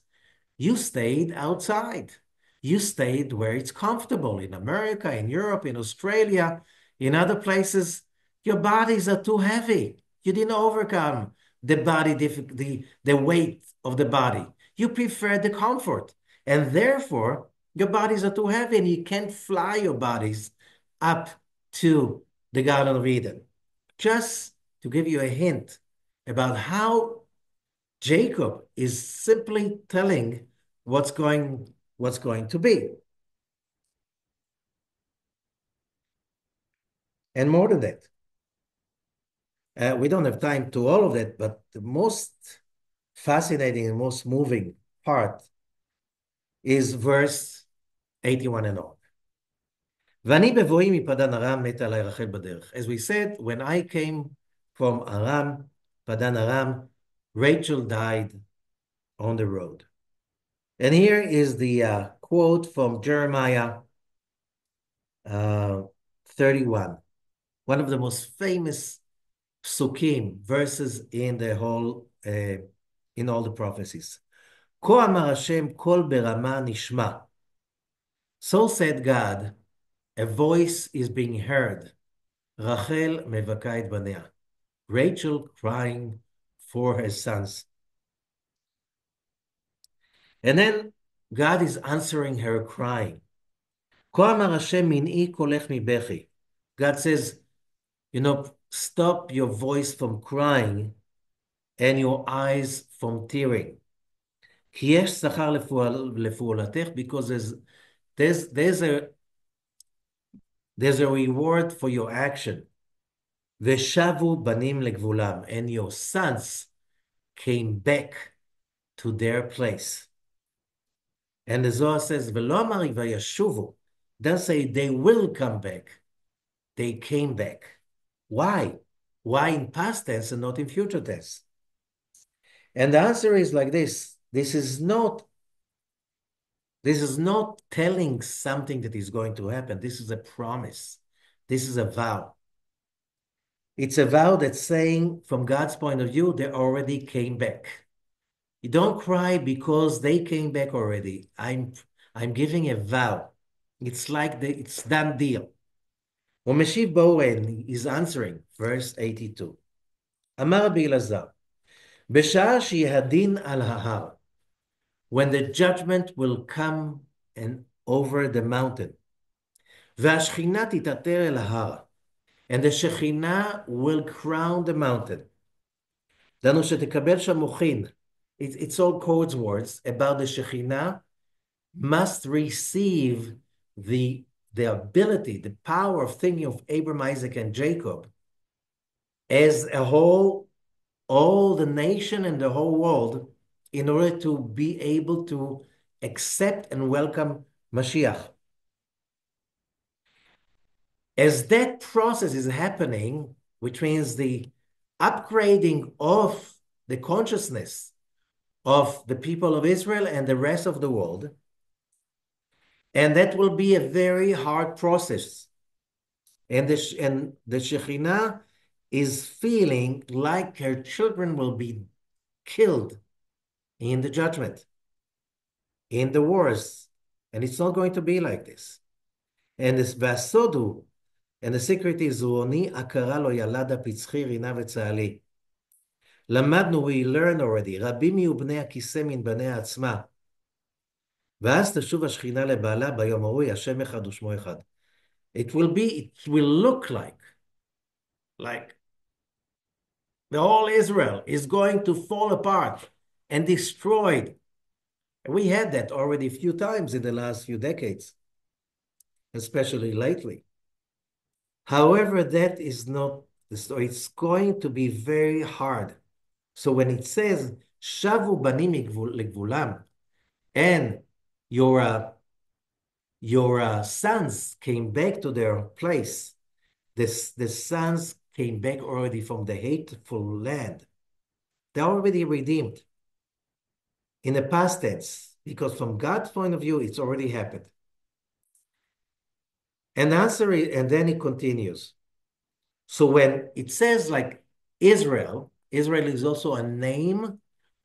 you stayed outside. You stayed where it's comfortable in America, in Europe, in Australia, in other places. Your bodies are too heavy. You didn't overcome the body, the weight of the body. You prefer the comfort. And therefore, your bodies are too heavy and you can't fly your bodies up to the Garden of Eden. Just to give you a hint about how Jacob is simply telling what's going to be. And more than that, we don't have time to all of that, but the most fascinating and most moving part is verse 81 and on. ואני בבואי מפדן ארם מתה עלי רחל בדרך. As we said, when I came from Aram, Padan Aram, Rachel died on the road. And here is the quote from Jeremiah 31, one of the most famous psukim, verses in the whole, in all the prophecies. כה אמר השם קול ברמה נשמע. So said God, a voice is being heard. Rachel מבכה את בניה. Rachel crying for her sons. And then God is answering her crying. כה אמר השם מנעי קולך מבכי. God says, stop your voice from crying and your eyes from tearing. כי יש שכר לפעולתך, because there's a reward for your action. ושבו בנים לגבולם, and your sons came back to their place. And the Zohar says, ולא אמר וישובו, doesn't say they will come back. They came back. Why? Why in past tense and not in future tense? And the answer is like this. This is not telling something that is going to happen. This is a promise. This is a vow. It's a vow that's saying, from God's point of view, they already came back. You don't cry because they came back already. I'm giving a vow. It's like it's done deal. ומשיב בורן is answering, verse 82. אמר רבי אלעזר, בשעה שיהדין על ההר, when the judgment will come and over the mountain, והשכינה תתעטר אל ההר, and the Shekhinah will crown the mountain. דנו שתקבל שם מוחין. It's all codes words about the Shekhinah must receive the ability, the power of thinking of Abraham, Isaac, and Jacob as a whole, all the nation and the whole world, in order to be able to accept and welcome Mashiach. As that process is happening, which means the upgrading of the consciousness of the people of Israel and the rest of the world, and that will be a very hard process. And the Shekhinah is feeling like her children will be killed in the judgment, in the wars. And it's not going to be like this. And this Vasodu, and the secret is Zuoni Akara lo Yalada Pitzchi Rina V'Tzali. Lamadnu, we learn already. Rabim יהיו בני הכיסא מן בניה עצמה. ואז תשוב השכינה לבעלה ביום ההוא, השם אחד ושמו אחד. It will look like the whole Israel is going to fall apart and destroyed. We had that already a few times in the last few decades, especially lately. However, that is not the story. It's going to be very hard. So when it says, Shavu banim legvulam, and your sons came back to their place, the sons came back already from the hateful land. They're already redeemed in the past tense, because from God's point of view, it's already happened. And then it continues. So when it says like Israel, Israel is also a name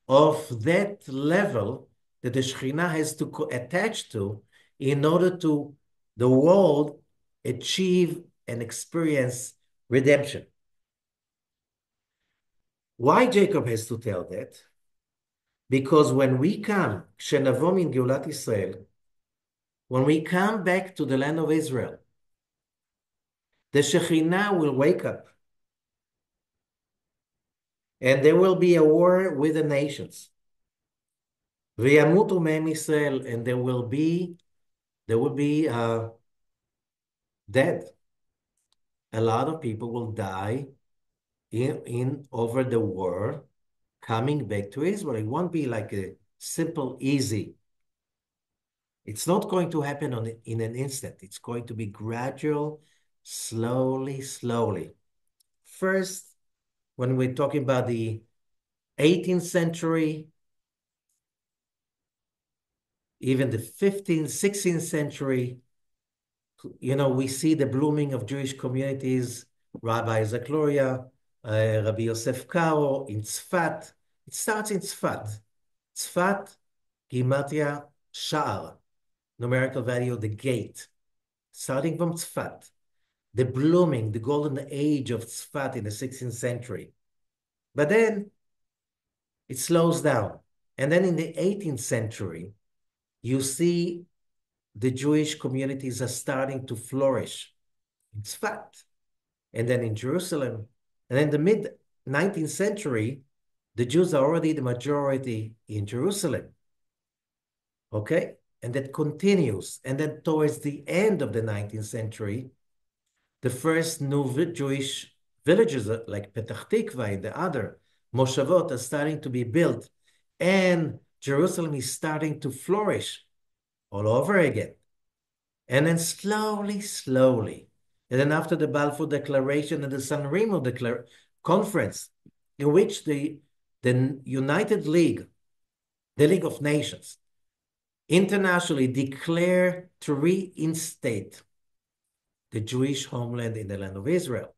of that level that the Shekhinah has to attach to in order to the world achieve and experience redemption. Why Jacob has to tell that? Because when we come, כשנבוא מן גאולת ישראל, when we come back to the land of Israel, the Shekhinah will wake up and there will be a war with the nations. וימותו מהם ישראל, and there will be dead. A lot of people will die in over the war coming back to Israel. It won't be like a simple, easy. It's not going to happen in an instant. It's going to be gradual, slowly, slowly. First, when we're talking about the 18th century, even the 15th, 16th century, we see the blooming of Jewish communities, Rabbi Zakloria, Rabbi Yosef Karo in Tzfat. It starts in Tzfat. Tzfat, Gimatria, Sha'ar, numerical value of the gate. Starting from Tzfat, the blooming, the golden age of Tzfat in the 16th century. But then it slows down. And then in the 18th century, you see the Jewish communities are starting to flourish in Tzfat, and then in Jerusalem. And in the mid-19th century, the Jews are already the majority in Jerusalem. Okay? And that continues. And then towards the end of the 19th century, the first new Jewish villages like Petach Tikva and the other Moshavot are starting to be built. And Jerusalem is starting to flourish all over again. And then slowly, slowly, and then after the Balfour Declaration and the San Remo Conference, in which the United League, the League of Nations, internationally declare to reinstate the Jewish homeland in the land of Israel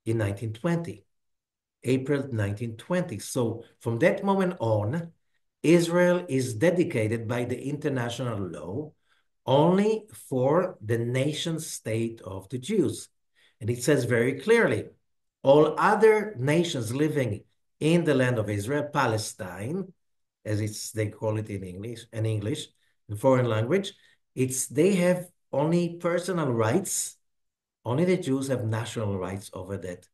in 1920, April 1920. So from that moment on, Israel is dedicated by the international law only for the nation state of the Jews. And it says very clearly, all other nations living in the land of Israel, Palestine, as they call it in English, in foreign language, they have only personal rights. Only the Jews have national rights over that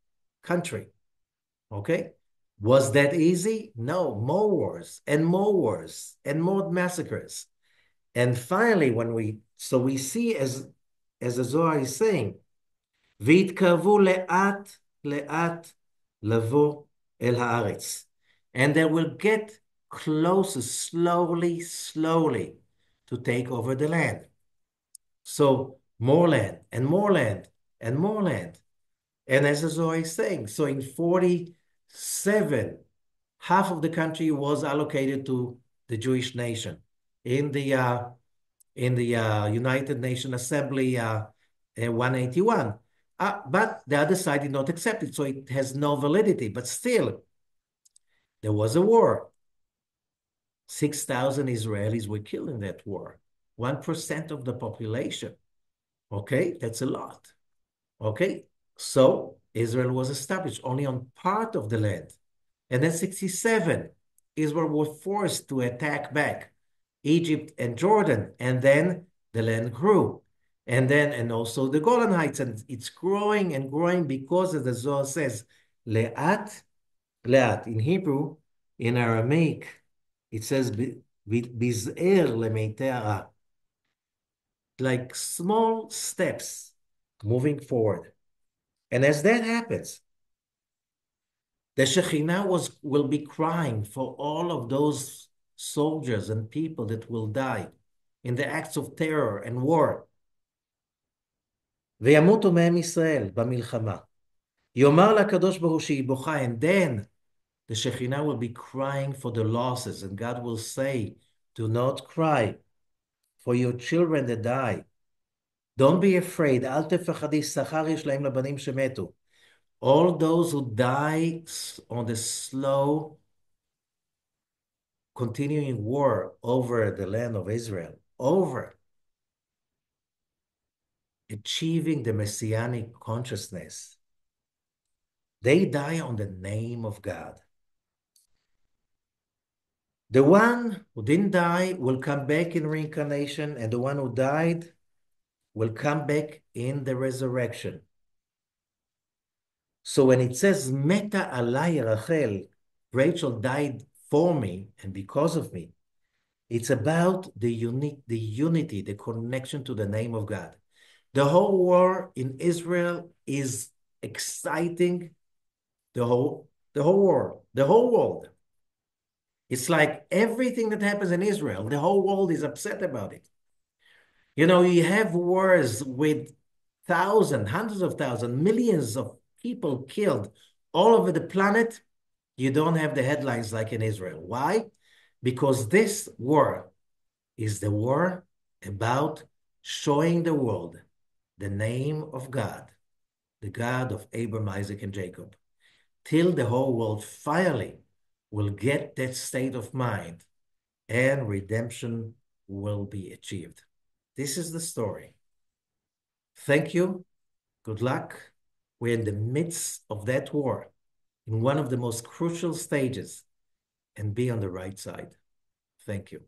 country. Okay? Was that easy? No, more wars and more massacres. And finally, we see as the Zohar is saying, והתקרבו לאט לאט לבוא אל הארץ. And they will get closer, slowly, slowly, to take over the land. So more land and more land and more land. And as the Zohar is saying, so in 47, half of the country was allocated to the Jewish nation. In the United Nations Assembly 181. But the other side did not accept it, so it has no validity. But still, there was a war. 6,000 Israelis were killed in that war. 1% of the population. Okay, that's a lot. Okay, so Israel was established only on part of the land. And then 67, Israel was forced to attack back Egypt and Jordan, and then the land grew. And also the Golan Heights, and it's growing and growing because, as the Zohar says, le'at, in Hebrew, in Aramaic, it says biz'er lemeitei, like small steps moving forward. And as that happens, the Shekhinah will be crying for all of those soldiers and people that will die in the acts of terror and war. וימותו מהם ישראל במלחמה. יאמר לקדוש ברוך הוא שהיא בוכה, and then the Shekhinah will be crying for the losses, and God will say, do not cry for your children that die. Don't be afraid. אל תפחדי, שכר יש להם לבנים שמתו. All those who die on the slow, continuing war over the land of Israel, over achieving the messianic consciousness, they die on the name of God. The one who didn't die will come back in reincarnation, and the one who died will come back in the resurrection. So when it says, Meta alai Rachel, Rachel died for me and because of me, it's about the unity, the connection to the name of God. The whole war in Israel is exciting the whole world. It's like everything that happens in Israel, the whole world is upset about it. You know, you have wars with thousands, hundreds of thousands, millions of people killed all over the planet. You don't have the headlines like in Israel. Why? Because this war is the war about showing the world the name of God, the God of Abraham, Isaac, and Jacob, till the whole world finally will get that state of mind and redemption will be achieved. This is the story. Thank you. Good luck. We're in the midst of that war, in one of the most crucial stages, and be on the right side. Thank you.